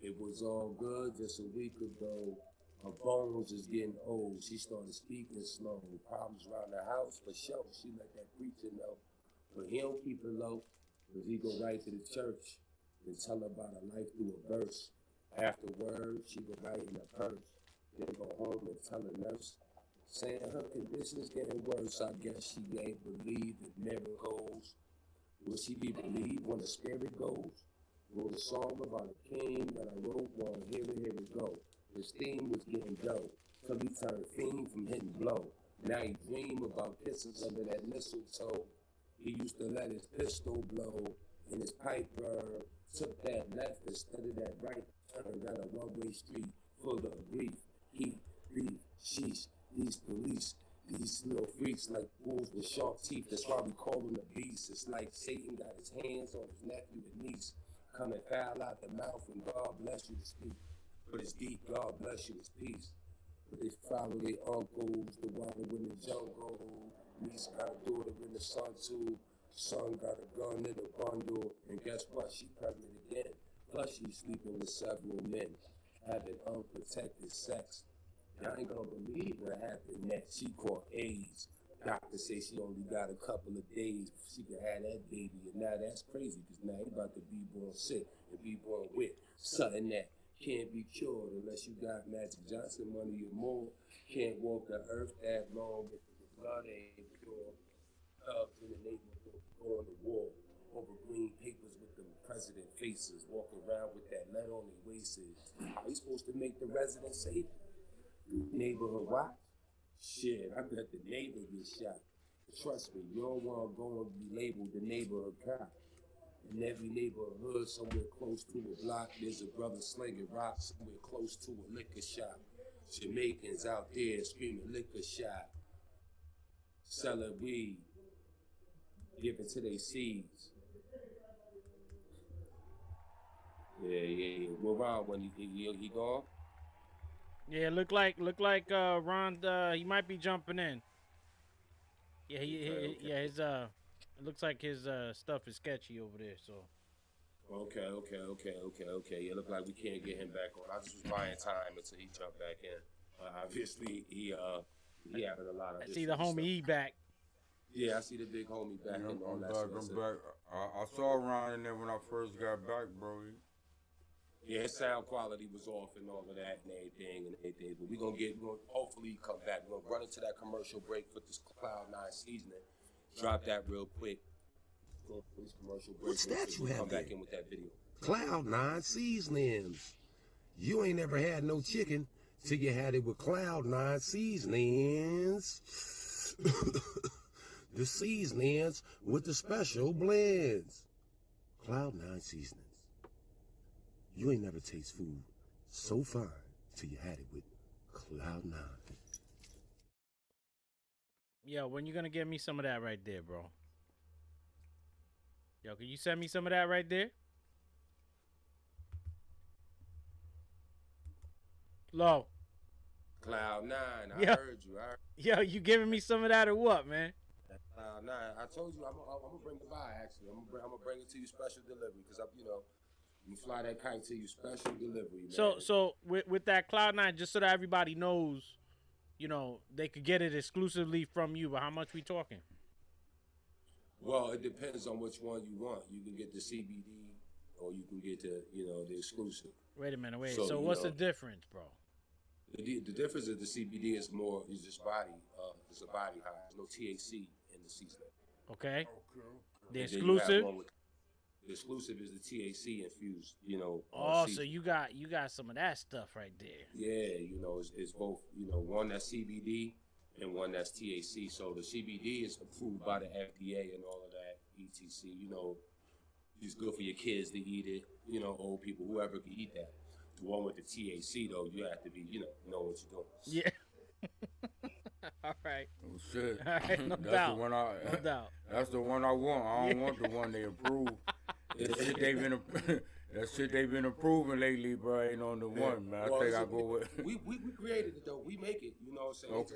it was all good just a week ago. Her bones is getting old. She started speaking slow. Problems around the house, for sure. She let that preacher know. But he don't keep it low, because he go right to the church and tell her about her life through a verse. Afterwards, she go write in her purse. Then go home and tell her nurse saying her conditions getting worse. I guess she ain't believe in miracles. Will she be believed when the spirit goes? Wrote a song about a king that I wrote, well, here it go. His theme was getting dough, till he turned fiend from hitting blow. Now he dream about kisses under that mistletoe. He used to let his pistol blow and his pipe burn. Took that left instead of that right turn down a one-way street full of grief, heat, beef, sheesh. These police, these little freaks like wolves with sharp teeth. That's why we call them the beast. It's like Satan got his hands on his nephew and niece. Coming foul out the mouth and God bless you to speak. But it's deep, God bless you, it's peace. But they follow their uncles, the wild in the jungle. Niece got a daughter in the sun too. Son got a gun in a bundle. And guess what? She pregnant again. Plus she's sleeping with several men. Having unprotected sex. And I ain't gonna believe what happened next. She caught AIDS. Doctor say she only got a couple of days before she could have that baby. And now that's crazy because now you about to be born sick and be born with something that can't be cured unless you got Magic Johnson money or more. Can't walk the earth that long if the blood ain't pure. Thugs in the neighborhood going to war over green papers with them president faces, walking around with that lead on their waists. Are you supposed to make the residents safe? Neighborhood watch? Shit, I bet the neighbor get shot. Trust me, you don't want to go and be labeled the neighborhood cop. In every neighborhood, somewhere close to a block, there's a brother slinging rocks. Somewhere close to a liquor shop. Jamaicans out there screaming liquor shop. Selling weed. Giving to their seeds. Yeah. Well, Ron, when he gone? Yeah, look like Ron. He might be jumping in. Yeah, Okay. his it looks like his stuff is sketchy over there. So. Okay. Yeah, look like we can't get him back on. I just was buying time until he jumped back in. Obviously, he having a lot of. I see the homie E back. Yeah, I see the big homie back and all I'm that. back. I'm back. I saw Ron in there when I first got back, bro. Yeah, his sound quality was off and all of that and everything. But we're gonna hopefully come back. We're gonna run into that commercial break for this Cloud9 seasoning. Drop that real quick. Go for this commercial break. What's that you have come there? back in with that video. Cloud9 seasonings. You ain't never had no chicken till you had it with Cloud9 seasonings. The seasonings with the special blends. Cloud9 seasonings. You ain't never taste food so fine till you had it with Cloud9. Yo, when you gonna get me some of that right there, bro? Yo, can you send me some of that right there? Low. Cloud9, I heard you. Yo, you giving me some of that or what, man? Cloud9, I told you I'm gonna bring it by. Actually, I'm gonna bring it to you special delivery because you fly that kite to you special delivery. Man. So with that Cloud9, just so that everybody knows, they could get it exclusively from you. But how much we talking? Well, it depends on which one you want. You can get the CBD or you can get the exclusive. Wait a minute, So what's the difference, bro? The difference is the CBD is just body. It's a body high. There's no THC in the seasoning. Okay. The And exclusive. The exclusive is the THC infused. Oh, so you got some of that stuff right there. Yeah, it's both. One that's CBD and one that's THC. So the CBD is approved by the FDA and all of that. ETC. It's good for your kids to eat it. Old people, whoever can eat that. The one with the THC though, you have to be, know what you're doing. Yeah. All right. Oh shit. All right, no That's doubt. the one no doubt. That's the one I want. I don't want the one they approve. That shit they've been approving lately, bro. Ain't on the one, man. I think I go with. We created it though. We make it. You know what I'm saying? Okay.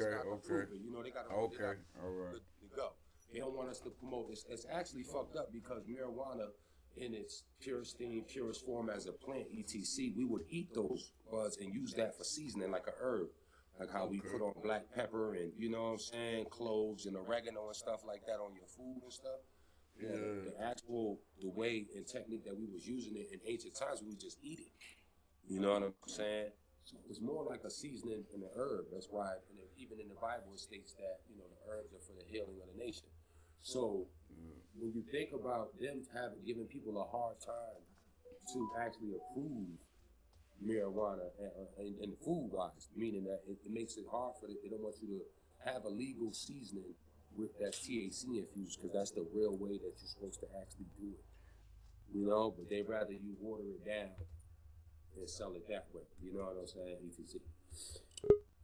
They got to. Okay. All right. To go. They don't want us to promote this. It's actually fucked up because marijuana, in its purest form as a plant, ETC, we would eat those buds and use that for seasoning like a herb. Like how we put on black pepper and, cloves and oregano and stuff like that on your food and stuff. Yeah. The way and technique that we was using it in ancient times, we would just eat it. You know what I'm saying? So it's more like a seasoning in the herb. That's why, even in the Bible, it states that the herbs are for the healing of the nation. So when you think about them giving people a hard time to actually approve marijuana and food-wise, meaning that it makes it hard for them. They don't want you to have a legal seasoning with that THC infused, because that's the real way that you're supposed to actually do it. But they rather you water it down and sell it that way. You know what I'm saying? ETC.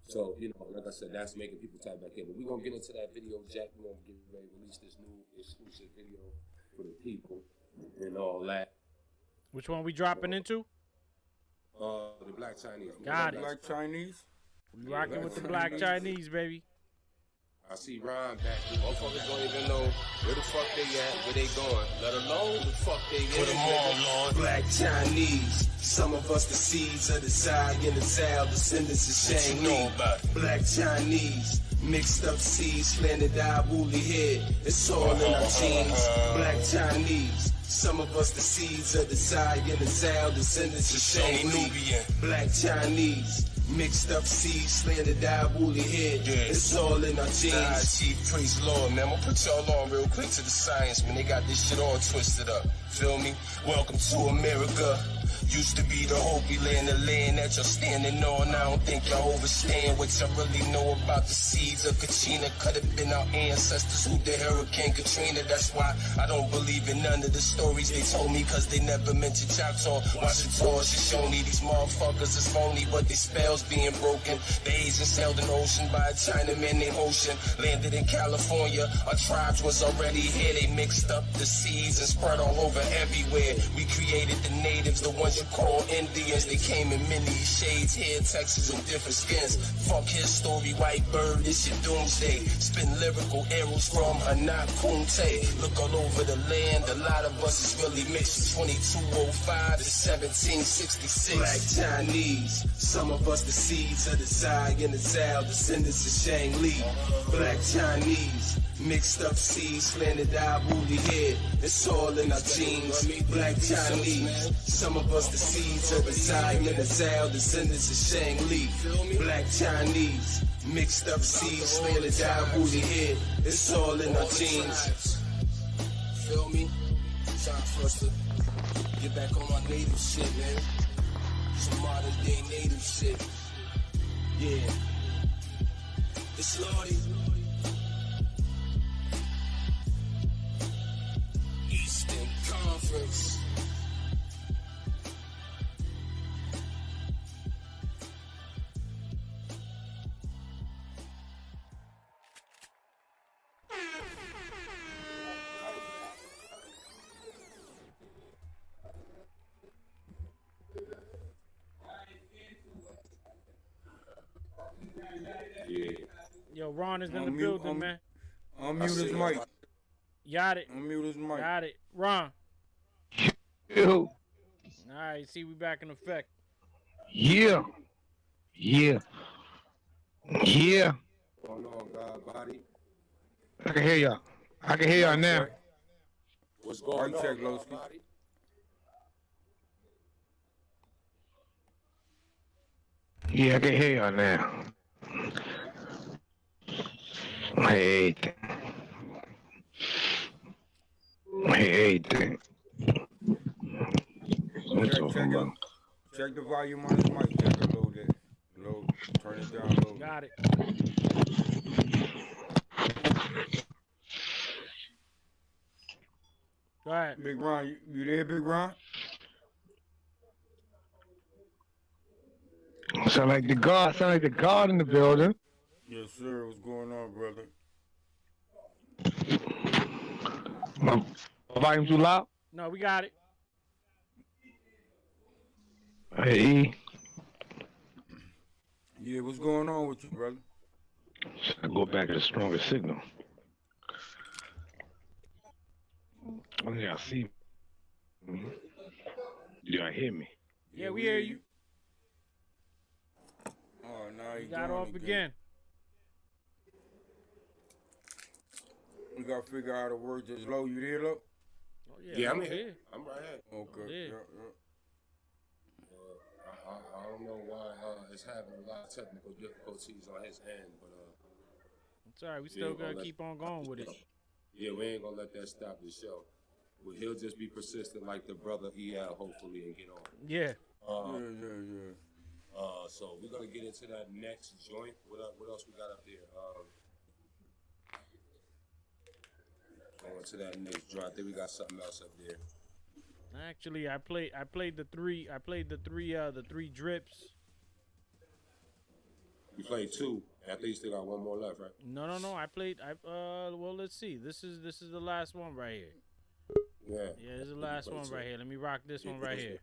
So, like I said, that's making people tap back in. But we're going to get into that video, Jack. We're going to get ready to release this new exclusive video for the people and all that. Which one we dropping into? The Black Chinese. Got it. Black Chinese? We rocking with the Black Chinese, baby. I see Ron back. Motherfuckers don't even know where the fuck they at, where they going, let alone the fuck they in. Put them all on. Black Chinese, some of us the seeds of the Zai and the Zal, descendants of Shang Li. Black Chinese, mixed up seeds, slanted eye, woolly head, it's all in our genes. Black Chinese, some of us the seeds of the Zai and the Zal, descendants of Shang Li. Black Chinese, mixed up seeds, slanted eye, woolly head, it's all in our genes. Chief, praise the Lord, man. I'm gonna put y'all on real quick to the science, man. They got this shit all twisted up. Feel me? Welcome to America. Used to be the Hopi land, the land that you're standing on. I don't think y'all overstand what y'all really know about the seeds of Katrina. Could have been our ancestors who did Hurricane Katrina. That's why I don't believe in none of the stories they told me, cause they never mentioned Choctaw. Washington, Shoshone, these motherfuckers is phony, but they spells being broken. The Asians sailed an ocean by a Chinaman named Ocean. Landed in California, our tribes was already here. They mixed up the seeds and spread all over everywhere. We created the natives, the ones you call Indians. They came in many shades, hair, textures, and different skins. Fuck his story, white bird, it's your doomsday. Spin lyrical arrows from Hanak Kunte. Look all over the land, a lot of us is really mixed. 2205 to 1766. Black Chinese, some of us the seeds of the Zai and the Zal, descendants of Shang Li. Black Chinese, mixed up seeds, slanted eye, woolly head, it's all in our genes. Black Chinese, some of us the seeds of the Zai and the Zal, descendants of Shang Li. Black Chinese, mixed up seeds, slanted eye, woolly head, it's all in our genes. Feel me? Time for us to get back on our native shit, man. Some modern day native shit. Yeah. It's Lordy. Eastern Conference. Yo, Ron is in the building, man. Unmute his mic. Got it. Unmute his mic. Got it. Ron. Yo. All right, see, we back in effect. Yeah. Yeah. Yeah. Going on, God body. I can hear y'all. I can hear y'all now. What's going on, check, God body? Yeah, I can hear y'all now. Hey, everything. Check the volume on his mic, check it, load it. Load, turn it down, load. Got it. Go ahead. Big Ron, you there, Big Ron? Sound like the God in the building. Yes, sir. What's going on, brother? My volume too loud? No, we got it. Hey, E. Yeah, what's going on with you, brother? I go back to the stronger signal. Oh, y'all see me? Do y'all hear me? Yeah, we hear you. Oh, now You got off again. We gotta figure out a word just low. You there, low? Oh, Yeah, I'm here. I'm right here. Okay. Yeah. Yeah. I don't know why is having a lot of technical difficulties on his end, but it's all right. We still gotta keep on going with it. Yeah, we ain't gonna let that stop the show. Well, he'll just be persistent like the brother EL, hopefully, and get on. Yeah. So we're gonna get into that next joint. What else we got up there? Going to that next joint. I think we got something else up there. Actually, I played the three drips. You played 2. I think you still got one more left, right? No. Well, let's see. This is the last one right here. Yeah. Yeah, this is the last one right here. Let me rock this one right here.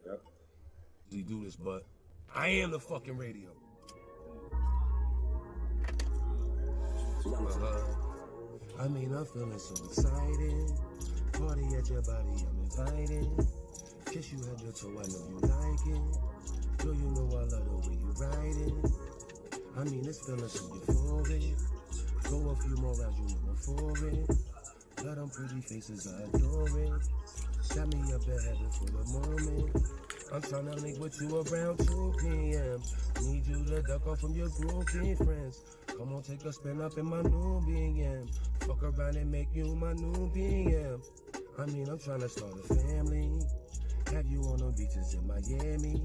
Yep. We do this, but I am the fucking radio. I mean, I'm feeling so excited. Party at your body, I'm invited. Kiss you head to toe, I know you like it. Girl, you know I love the way you ride it. I mean, this feeling so euphoric. Go a few more rounds, you know I'm for it. Love them pretty faces, I adore it. Got me up in heaven for the moment. I'm tryna link with you around 2 p.m. Need you to duck off from your groupie friends. Come on, take a spin up in my new BM. Fuck around and make you my new BM. I mean, I'm tryna start a family. Have you on the beaches in Miami.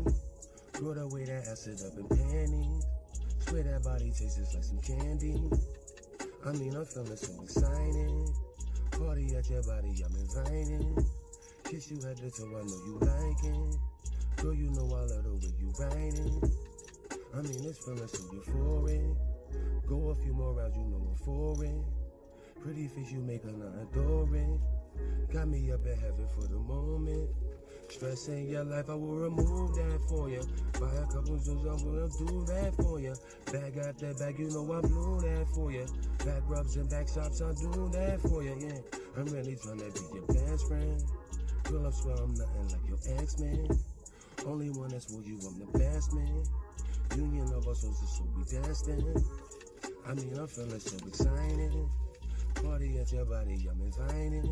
Throw the way that acid up in panties. Swear that body tastes like some candy. I mean, I'm feeling so excited. Party at your body, I'm invited. Kiss you head to toe, I know you like it. Girl, you know I love the way you ride it. I mean, this feeling so euphoric. Go a few more rounds, you know I'm for it. Pretty face you make, and I adore it. Got me up in heaven for the moment. Stress in your life, I will remove that for you. Buy a couple shoes, I will do that for you. Bag out that bag, you know I blew that for you. Back rubs and back shops, I'll do that for you, yeah. I'm really tryna be your best friend. Girl, I swear I'm nothing like your ex-man. Only one that's for you, I'm the best man. Union of our souls is so we destined. I mean, I'm feeling so excited. Party at your body, I'm invited.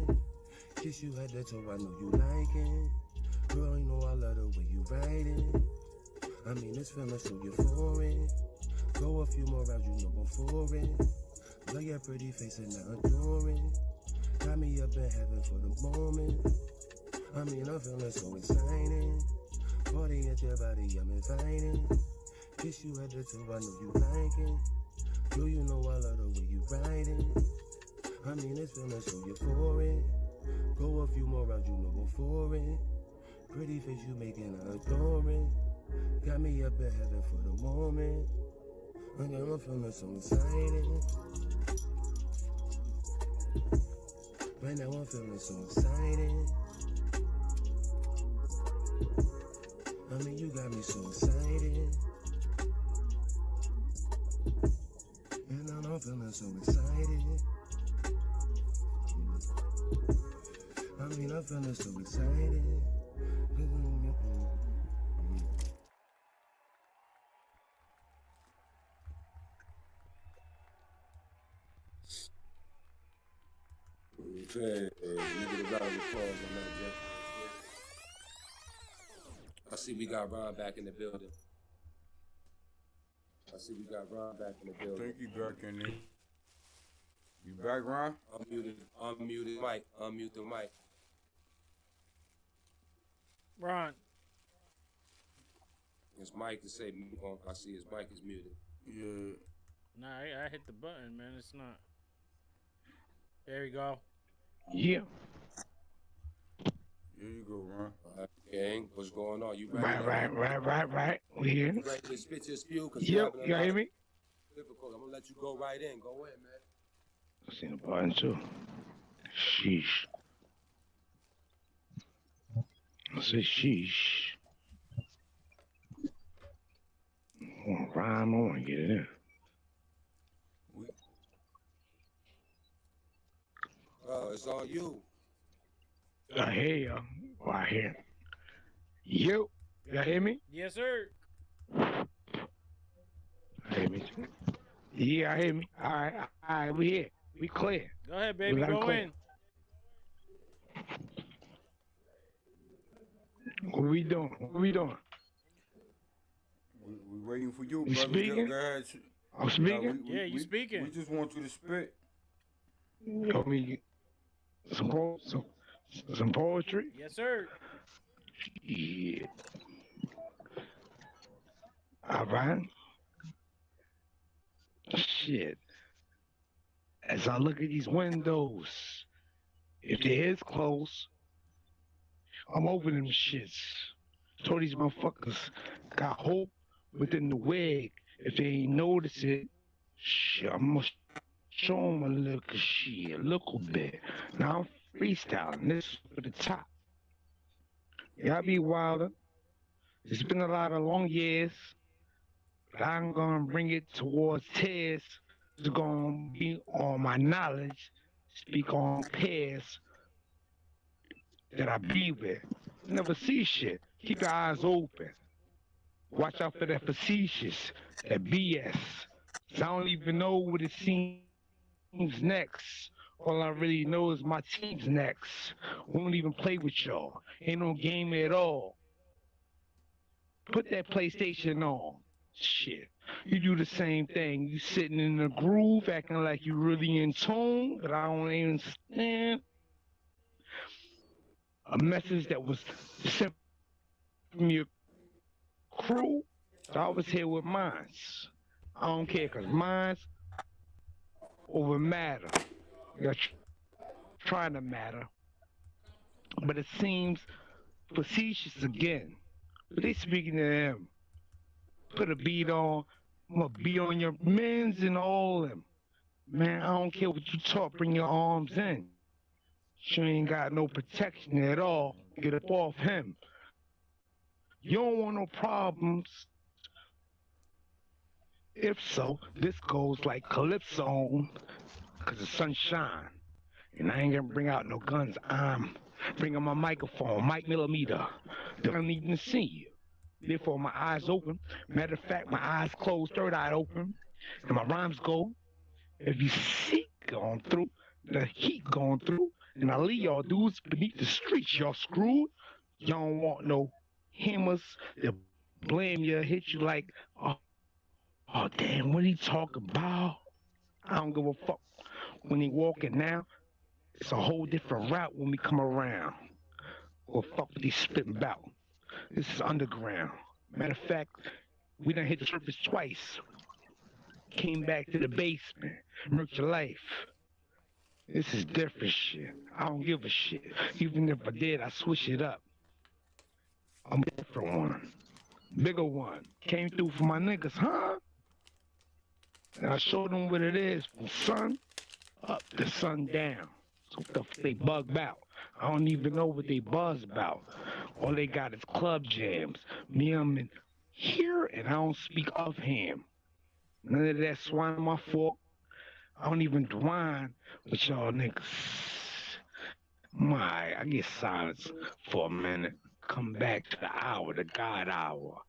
Kiss you head to toe, I know you like it. Girl, you know I love the way you ride it. I mean, this feeling so euphoric. Go a few more rounds, you know I'm for it. Love your pretty face and I adore it. Got me up in heaven for the moment. I mean, I'm feeling so excited. Party at your body, I'm invited. Kiss you head to toe, I know you like it. Girl, you know I love the way you ride it. I mean, this feeling so euphoric. Go a few more rounds, you know I'm for it. Pretty face you making, I adore it. Got me up in heaven for the moment. I'm feeling so excited. Right now I'm feeling so excited. I mean, you got me so excited. And now I'm feeling so excited. I mean, I'm feeling so excited. Okay, you get a round of applause on that, Jeff. I see we got Ron back in the building. Think you back in there. You back, Ron? Unmuted mic. Unmute the mic. Ron. His mic is say, I see his mic is muted. Yeah. Nah, I hit the button, man. It's not. There you go. Yeah. Here you go, Ron. Gang, what's going on? You ready? Right. We here. You ready to spit your spew? Yep, you hear me? Difficult. I'm gonna let you go right in. Go in, man. I seen the button too. Sheesh. I say sheesh. I want to rhyme, I want to get it in. It's on you. I hear y'all. Oh, I hear. You. Y'all hear me? Yes, sir. I hear me too. Yeah, I hear me. All right, we here. We clear. Go ahead, baby. Go clear. in. What we doing? waiting for you, You brother. speaking? Go ahead. I'm speaking? Yeah, you speaking. We just want you to spit. Yo, me some poetry? Yes, sir. Yeah. All right. Shit. As I look at these windows, if they is closed, I'm over them shits. Told these motherfuckers got hope within the wig. If they ain't notice it, shit, I'm gonna show them a little shit, a little bit. Now I'm freestyling. This is for the top. Y'all be wilder. It's been a lot of long years, but I'm gonna bring it towards tears. It's gonna be on my knowledge, speak on pairs that I be with. Never see shit. Keep your eyes open. Watch out for that facetious, that BS. 'Cause I don't even know what it seems next. All I really know is my team's next. We don't even play with y'all. Ain't no game at all. Put that PlayStation on. Shit. You do the same thing. You sitting in the groove, acting like you really in tune, but I don't even understand. A message that was sent from your crew. So I was here with mines. I don't care, cause mines over matter. You're trying to matter. But it seems facetious again. But they speaking to them. Put a beat on. I'm gonna beat on your men's and all them. Man, I don't care what you talk, bring your arms in. You ain't got no protection at all. Get up off him. You don't want no problems. If so, this goes like Calypso, cause the sunshine. And I ain't gonna bring out no guns. I'm bringing my microphone, mic millimeter. They don't even see you. Therefore, my eyes open. Matter of fact, my eyes closed, third eye open. And my rhymes go. If you see going through, the heat going through, and I leave y'all dudes beneath the streets, y'all screwed. Y'all don't want no hammers. They'll blame you, hit you like, oh damn, what he talking about? I don't give a fuck. When he walking now, it's a whole different route when we come around. Or fuck what he spitting about. This is underground. Matter of fact, we done hit the surface twice. Came back to the basement. Murked your life. This is different shit. I don't give a shit. Even if I did, I switch it up. I'm a different one. Bigger one. Came through for my niggas, huh? And I showed them what it is from sun up to sundown. So what the f they bug about? I don't even know what they buzz about. All they got is club jams. Me, I'm in here and I don't speak of him. None of that swine on my fork. I don't even dwine with y'all niggas. I get silence for a minute. Come back to the hour, the God hour.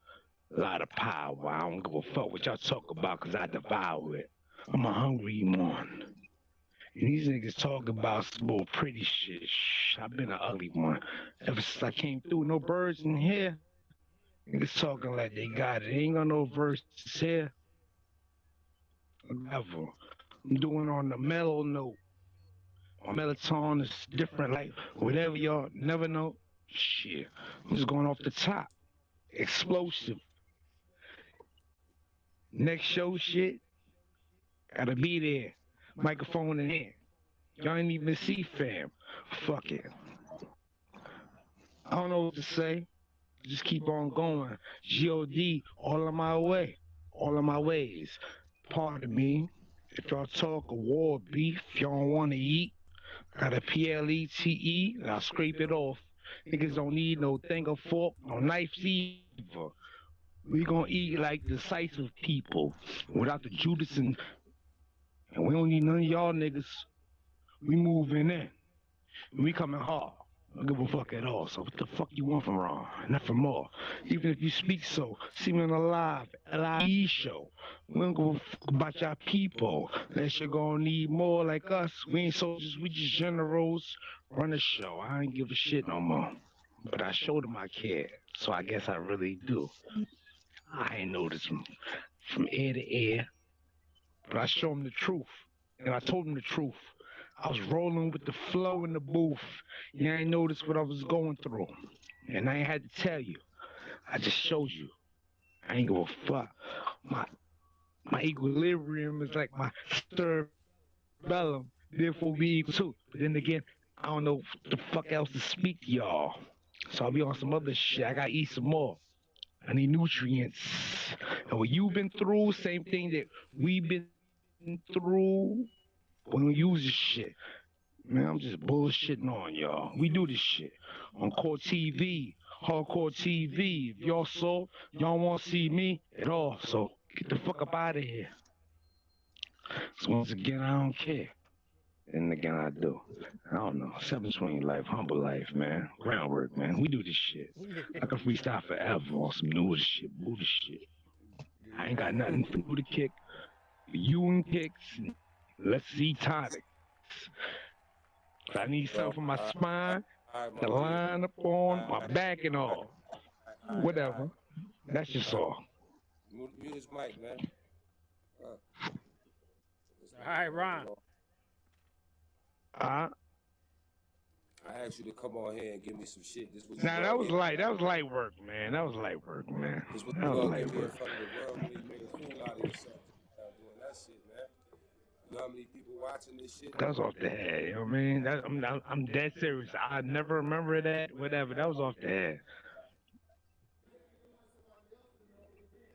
A lot of power. I don't give a fuck what y'all talk about, cause I devour it. I'm a hungry one. And these niggas talk about some more pretty shit. Shh, I've been an ugly one. Ever since I came through, no birds in here. Niggas talking like they got it. Ain't got no verses here. Whatever. I'm doing on the mellow note. My melatonin is different, like whatever y'all never know. Shit. I'm just going off the top. Explosive. Next show shit. Gotta be there. Microphone in hand. Y'all ain't even see fam. Fuck it. I don't know what to say. Just keep on going. G.O.D. all on my way. All on my ways. Pardon me. If y'all talk of war, beef, y'all don't want to eat. Got a PLETE, and I'll scrape it off. Niggas don't need no thing or fork, no knives either. We gonna eat like the Cypher people, without the Judas and we don't need none of y'all niggas. We moving in. We coming hard. I don't give a fuck at all. So what the fuck you want from Ron? Not from more. Even if you speak so, see me on a live LIE show. We don't give a fuck about y'all people. Unless you're gonna need more like us. We ain't soldiers, we just generals. Run the show. I ain't give a shit no more. But I showed them I care. So I guess I really do. I ain't ain't notice him from ear to ear. But I showed him the truth, and I told him the truth. I was rolling with the flow in the booth. You ain't noticed what I was going through, and I ain't had to tell you. I just showed you. I ain't give a fuck. My equilibrium is like my cerebellum, therefore we equal too. But then again, I don't know what the fuck else to speak to y'all. So I'll be on some other shit. I gotta eat some more. I need nutrients. And what you've been through, same thing that we've been through. We don't use this shit. Man, I'm just bullshitting on y'all. We do this shit on Core TV, Hardcore TV. If y'all saw, y'all won't see me at all. So get the fuck up out of here. So once again, I don't care. And again, I do. I don't know. 720 life, humble life, man. Groundwork, man. We do this shit. I can freestyle forever on some newest shit, Buddha shit. I ain't got nothing for you to kick. You and kicks. Let's see tonics. If I need something for my spine, to line up on my back and all. Whatever. That's just all. Mute his mic, man. All right, Ron. I asked you to come on here and give me some shit. This was that was light. That was light work, man. That was light work, man. That was light work. You made a fool out of yourself doing that shit, man. You know how many people watching this shit? That was off the head, you know what I mean? I'm dead serious. I never remember that, whatever. That was off the head.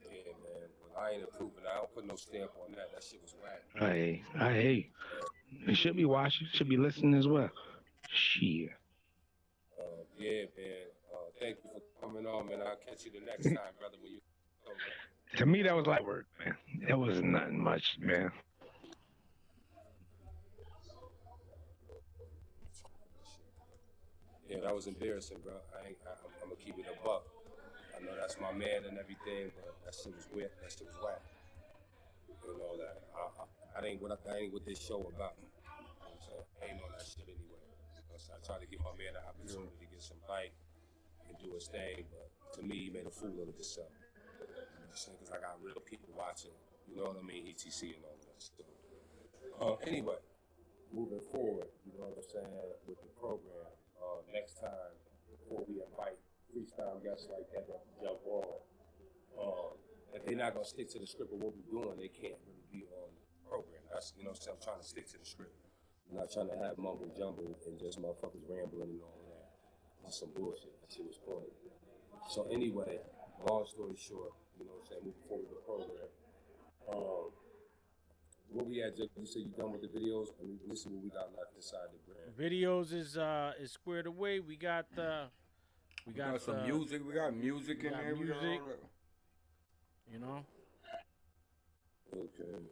Yeah, man. But I ain't approving. I don't put no stamp on that. That shit was whack. Hey. They should be watching, should be listening as well. Shit. Yeah, man. Thank you for coming on, man. I'll catch you the next time, brother. When you. To me, that was light work, man. That wasn't nothing much, man. Yeah, that was embarrassing, bro. I'm gonna keep it a buck. I know that's my man and everything, but that shit was wet. That shit was whack. You know that. I ain't what this show about. You know what I'm saying? I ain't on that shit anyway. You know, so I try to give my man an opportunity to get some light and do his thing, but to me, he made a fool of himself. You know what I'm saying? Because I got real people watching. You know what I mean? ETC and all that stuff. Anyway, moving forward, you know what I'm saying, with the program, next time, before we invite freestyle guests like that to jump on, if they're not going to stick to the script of what we're doing, they can't really be on the program. That's, you know what I'm saying, I'm trying to stick to the script. I'm not trying to have mumble jumble and just motherfuckers rambling and all that. That's some bullshit. That shit was funny. So anyway, long story short, you know what I'm saying, moving forward with the program. Where we at, Jake? You said you done with the videos? I mean, this is what we got left inside the brand. Videos is squared away. We got some music. We got music in there. Music. You know. Okay.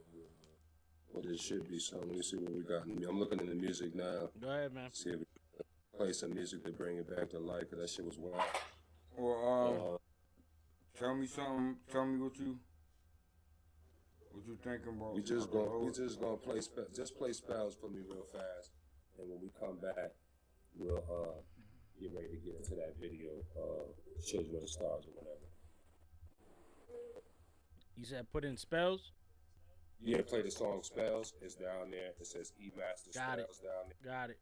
Well, this should be something. Let me see what we got. I'm looking at the music now. Go ahead, man. See if we can play some music to bring it back to life, because that shit was wild. Well, tell me something. Tell me what you thinking about. We just gonna play play spells for me real fast, and when we come back, we'll get ready to get into that video, Children of the Stars or whatever. You said put in spells? Yeah, play the song Spells. It's down there. It says E-Master Spells down there. Got it.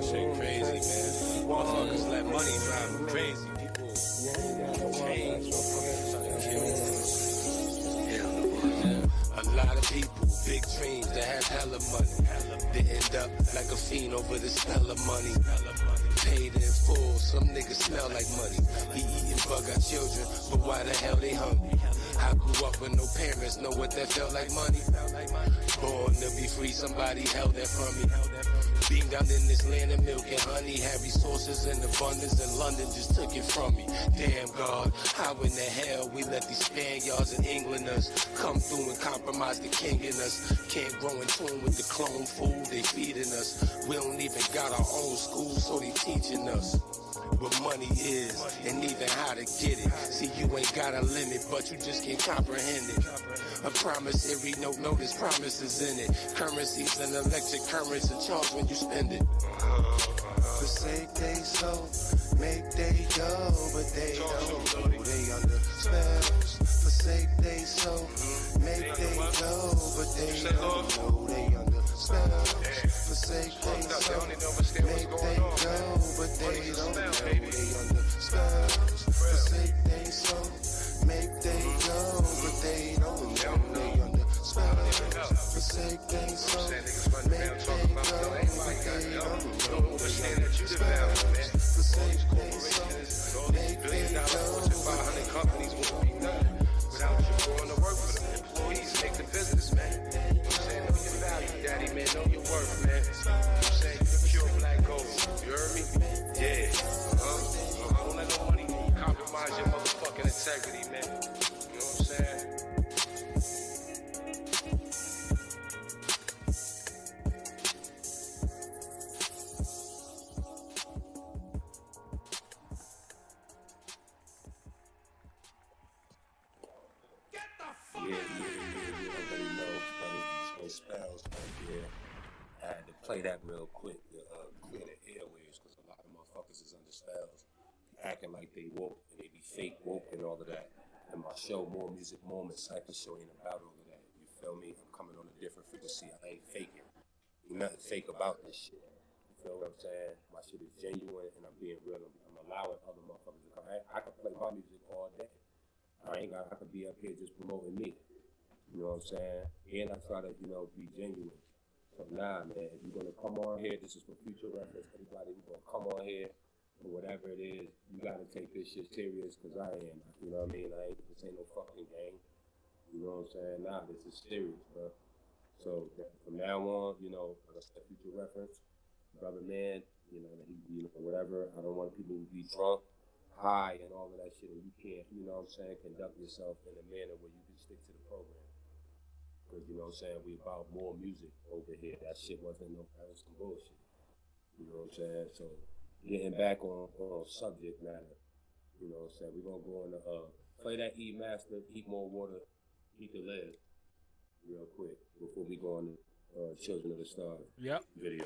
Shit crazy, man. Motherfuckers let money drive them crazy. People change. A lot of people, big dreams that have hella money. They end up like a fiend over the smell of money. Paid in full, some niggas smell like money. He eating bug-out children, but why the hell they hungry? I grew up with no parents, know what that felt like money. Born to be free, somebody held that from me. Being down in this land of milk and honey, had resources in abundance, and London just took it from me. Damn God, how in the hell we let these Spaniards and Englanders come through and compromise the king in us? Can't grow in tune with the clone food they feeding us. We don't even got our own school, so they teaching us what money is and even how to get it. See, you ain't got a limit, but you just can't comprehend it. A promissory note, notice promises in it. Currencies and electric currents are charged when you spend it. Forsake they soul, make they go, but they don't know they under spells. Forsake they soul, make they go, but they don't know they under spells. Forsake they soul, make they go, but they don't know they under spells. Forsake they soul, make they go, but they don't know they under spells. Forsake they soul, make they go, but they don't know they under spells. Forsake they soul, make they go, but they companies won't be nothing without you going to work for them. Employees make the business, man. You know what I'm saying? Know your value, daddy, man. Know your worth, man. You know what I'm saying? You the pure black gold. You heard me? Yeah. Don't let no money compromise your motherfucking integrity, man. You know what I'm saying? Spells right there. I had to play that real quick to clear the airwaves because a lot of motherfuckers is under spells, acting like they woke and they be fake woke and all of that. And my show, More Music Moments, Cypher show ain't about all of that. You feel me? I'm coming on a different frequency. I ain't faking. There's nothing fake about this shit. You feel what I'm saying? My shit is genuine and I'm being real. I'm allowing other motherfuckers to come. I can play my music all day. I could be up here just promoting me. You know what I'm saying? And I try to, be genuine. So nah, man, if you're gonna come on here, this is for future reference. Everybody who's gonna come on here or whatever it is, you gotta take this shit serious because I am. You know what I mean? This ain't no fucking game. You know what I'm saying? Nah, this is serious, bro. So from now on, like I said, future reference, brother man, whatever. I don't want people to be drunk, high, and all of that shit, and you can't, conduct yourself in a manner where you can stick to the program. Because, we about more music over here. That shit that was some bullshit. You know what I'm saying? So, getting back on subject matter, we're going to go on play that E Master, Eat More Water, Eat the Lead, real quick, before we go on the Children of the Stars video.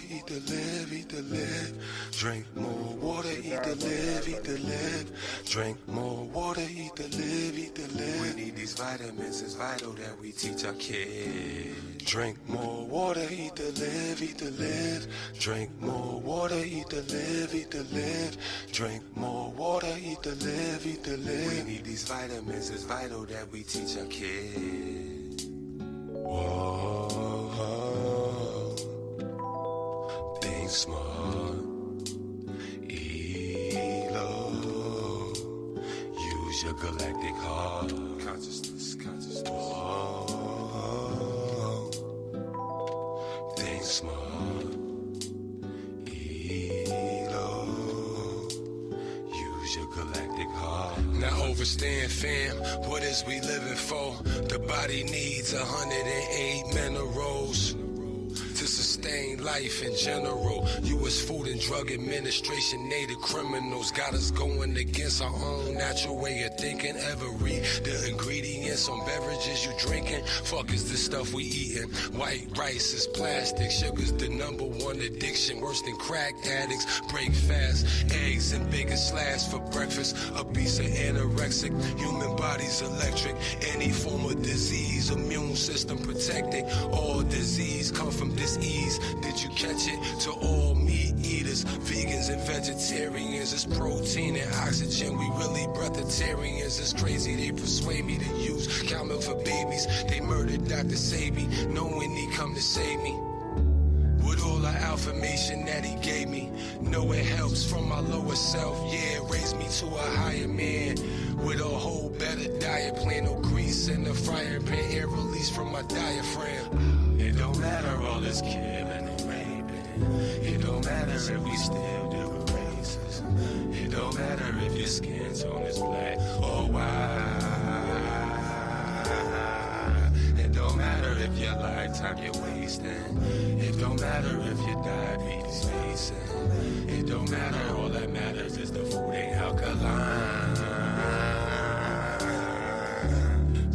Eat the lead, drink more water, eat the lead, drink more water, eat the lead. We need these vitamins, it's vital that we teach our kids. Drink more water, eat the lead, drink more water, eat the lead, drink more water, eat the lead. We need these vitamins, it's vital that we teach our kids. Whoa. Think smart, eat low, use your galactic heart. Consciousness. Whoa. Think smart, eat low, use your galactic heart. Now overstand, fam, what is we living for? The body needs 108 minerals to sustain life in general. U.S. Food and Drug Administration, native criminals got us going against our own natural way of thinking. The ingredients on beverages you drinking, fuck is the stuff we eating. White rice is plastic, sugar's the #1 addiction, worse than crack addicts. Break fast, eggs and bacon slash for breakfast. Obese or anorexic, human body's electric. Any form of disease, immune system protected. All disease come from disease. Did you catch it? To all meat eaters, vegans and vegetarians, it's protein and oxygen. We really breatharians. It's crazy they persuade me to use cow milk for babies. They murdered Dr. Sabi, knowing he come to save me. With all the affirmation that he gave me, know it helps from my lower self. Yeah, it raised me to a higher man. With a whole better diet plan, no grease in the fryer pan, air release from my diaphragm. It don't matter all this killing and raping. It don't matter if we still do racism. It don't matter if your skin tone is black or white. It don't matter if your lifetime you're wasting. It don't matter if your diabetes facing. It don't matter, all that matters is the food ain't alkaline.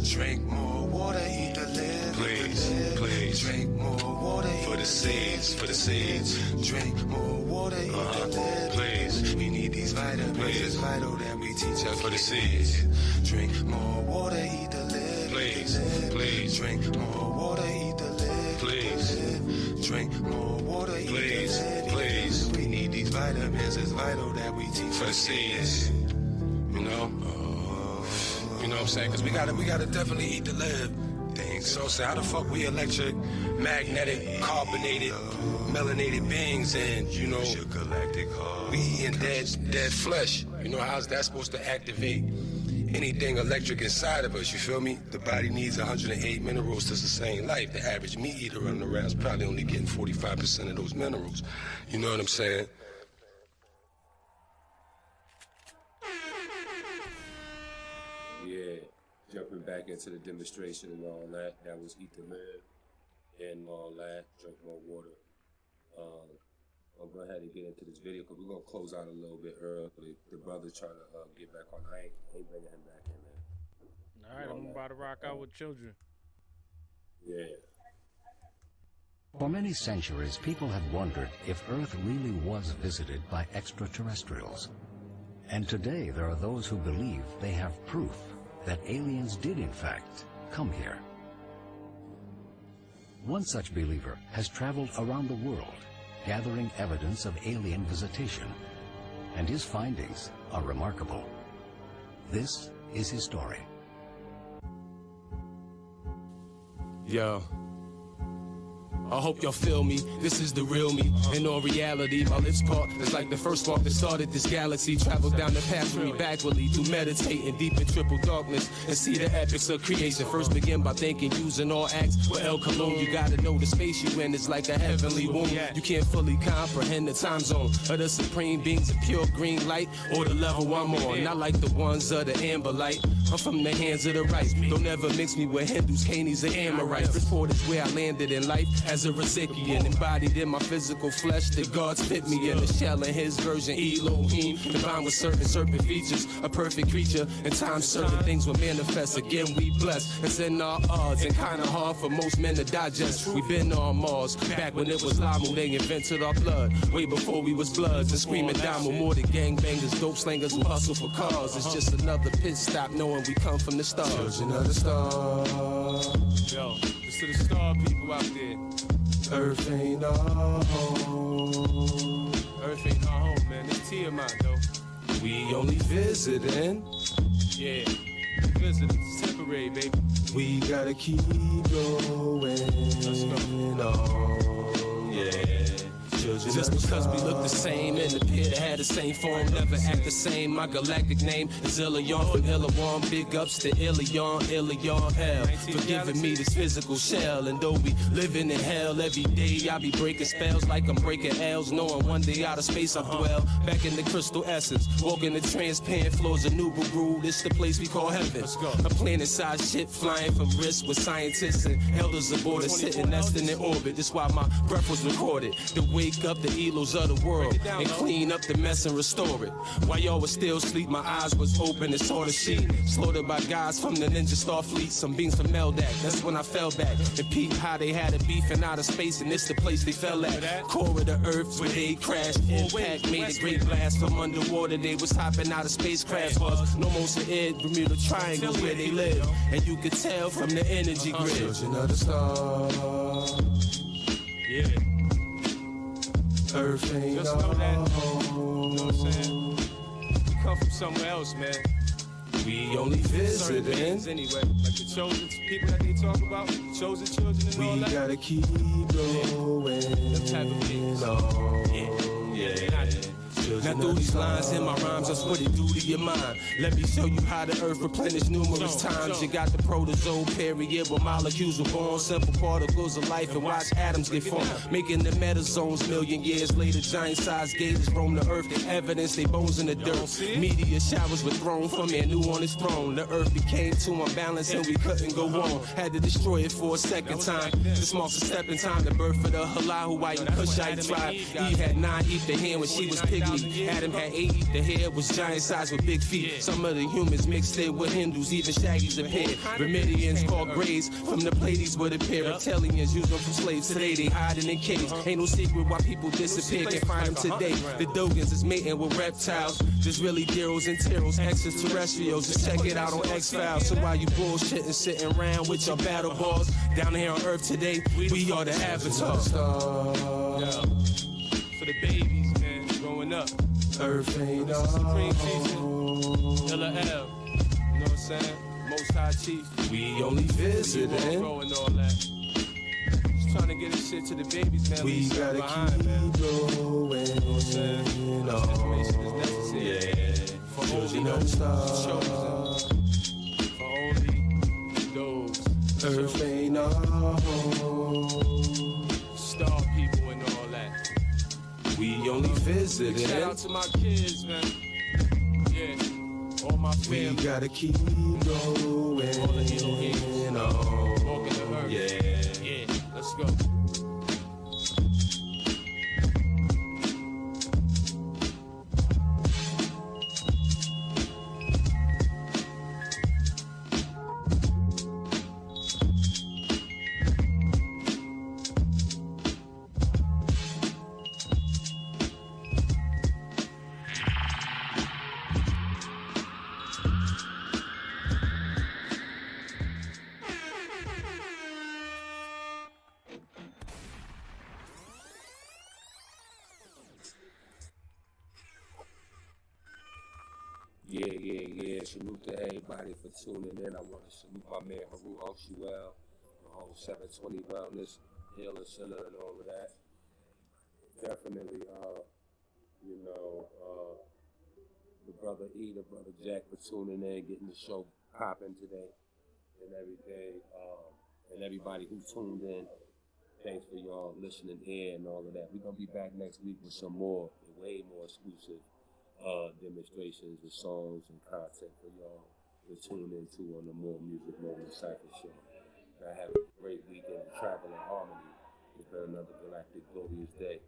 Drink more water, eat the live. Please, please. Drink more water, eat for the seeds, for the seeds. Drink more water, eat the live. Please, we need these vitamins. Please. It's vital that we teach us for the seeds. Drink more water, eat the live. Please, please. Drink more water, eat the live. Please, drink more water, eat please, the live. Please, we need these vitamins. It's vital that we teach for the seeds. You know. You know what I'm saying? Because we gotta definitely eat the live things. So how the fuck we electric, magnetic, carbonated, melanated beings, and you know, we eating dead flesh. You know, how's that supposed to activate anything electric inside of us? You feel me? The body needs 108 minerals to sustain life. The average meat eater running around is probably only getting 45% of those minerals. You know what I'm saying? Jumping back into the demonstration and all that. That was eat the live and all that. Drink more water. I'll go ahead and get into this video because we're going to close out a little bit early. The brother's trying to get back on. I ain't bringing him back in there. All right, I'm about to rock out with children. Yeah. For many centuries, people have wondered if Earth really was visited by extraterrestrials. And today there are those who believe they have proof that aliens did in fact come here. One such believer has traveled around the world, gathering evidence of alien visitation, and his findings are remarkable. This is his story. Yo, I hope y'all feel me, this is the real me. In all reality, my lips part is like the first spark that started this galaxy. Traveled down the path for me backwardly, through meditating deep in triple darkness and see the epics of creation. First begin by thinking, using all acts with El Cologne. You gotta know the space you in is like a heavenly womb. You can't fully comprehend the time zone of the supreme beings of pure green light, or the level I'm on. Not like the ones of the amber light. I'm from the hands of the right. Don't ever mix me with Hindus, Canis, and Amorites. This port is where I landed in life as a recipient, embodied in my physical flesh. The gods fit me in the shell in his version. Elohim, combined with certain serpent features, a perfect creature. In time, certain things will manifest. Again, we blessed. It's in our odds and kind of hard for most men to digest. We've been on Mars back when it was Lamu. They invented our blood way before we was bloods and screaming Damo. More than gangbangers, dope slangers who hustle for cars. It's just another pit stop, knowing we come from the stars. Children of the stars. Yo, it's to the star people out there. Earth ain't our home. Earth ain't our home, man. It's Tiamat, though. We only visiting. Yeah, visiting. It's temporary, baby. We gotta keep going. Let's go. On. Yeah. Just because we look the same and appear to have the same form, never act the same. My galactic name is Ilion from Ilawan. Big ups to Ilion, L. For giving me this physical shell. And though we living in hell every day, I be breaking spells like I'm breaking L's. Knowing one day out of space I'll dwell back in the crystal essence, walking the transparent floors of Nubaru. This the place we call heaven. A planet-sized ship flying from risk with scientists and elders aboard us sitting nesting in orbit. That's why my breath was recorded. The wake up the elos of the world and clean up the mess and restore it. While y'all was still asleep, my eyes was open and saw the sheep slaughtered by guys from the Ninja Star Fleet. Some beings from Meldak. That's when I fell back and peeped how they had a beef in outer space, and it's the place they fell at. Core of the earth where they crashed. Impact made a great blast from underwater. They was hopping out of spacecraft. Was no more Ed, Bermuda Triangle where they live, and you could tell from the energy grid. Children of the stars. Yeah. Earth ain't just know that. Home. You know what I'm saying? We come from somewhere else, man. We only visiting. Anyway, like the chosen people that they talk about, chosen children and all that. We gotta keep going. Them type of things. Yeah. Now through these lines in my rhymes, I put it through to your mind. Let me show you how the earth replenished numerous times. You got the protozoa period where molecules were born, simple particles of life, and watch atoms get formed, making the metazones. Million years later, giant-sized gators roam the earth, evidence they bones in the dirt. Meteor showers were thrown from man new on his throne. The earth became too unbalanced and we couldn't go on. Had to destroy it for a second time. This marks a step in time, the birth of the Halal, white and Cushite tribe. Eve had 9 eat the hand when she was pygmy. Adam had 8 eat the hair, was giant size with big feet. Some of the humans mixed in with Hindus, even Shaggy's appeared. Remedians called grays from the Pleiades would appear. Reptilians used them from slaves. Today they hiding in caves. Ain't no secret why people disappear. Can't find them today. The Dogans is mating with reptiles. There's really deros and teros, extraterrestrials. Just check it out on X-Files. So while you bullshitting, sitting around with your battle balls, down here on Earth today, we are the avatars. For the babies, man, growing up. Earth ain't all. Supreme teaching. Illa L. You know what I'm saying? Most High Chief. We only visiting. And all that. Just trying to get this shit to the babies, man. We gotta keep man. going. You know what I'm saying? Much information is necessary. Yeah. For only those chosen. For only those. Earth ain't all. Star people and all that. We only visiting. Shout out to my kids, man. Yeah. All my family. We gotta keep going. All the Elohim. Walking the earth. Yeah. Yeah. Let's go. Yeah. Salute to everybody for tuning in. I want to salute my man Haru Oshuel, the whole 720 Wellness, Healer, Center, and all of that. Definitely, the brother E, the brother Jack for tuning in, getting the show popping today and everything. And everybody who tuned in, thanks for y'all listening in and all of that. We're going to be back next week with some more, way more exclusive demonstrations with songs and content for y'all to tune into on the More Music Moment Cypher Show. And I have a great weekend of travel in harmony. It's been another galactic glorious day.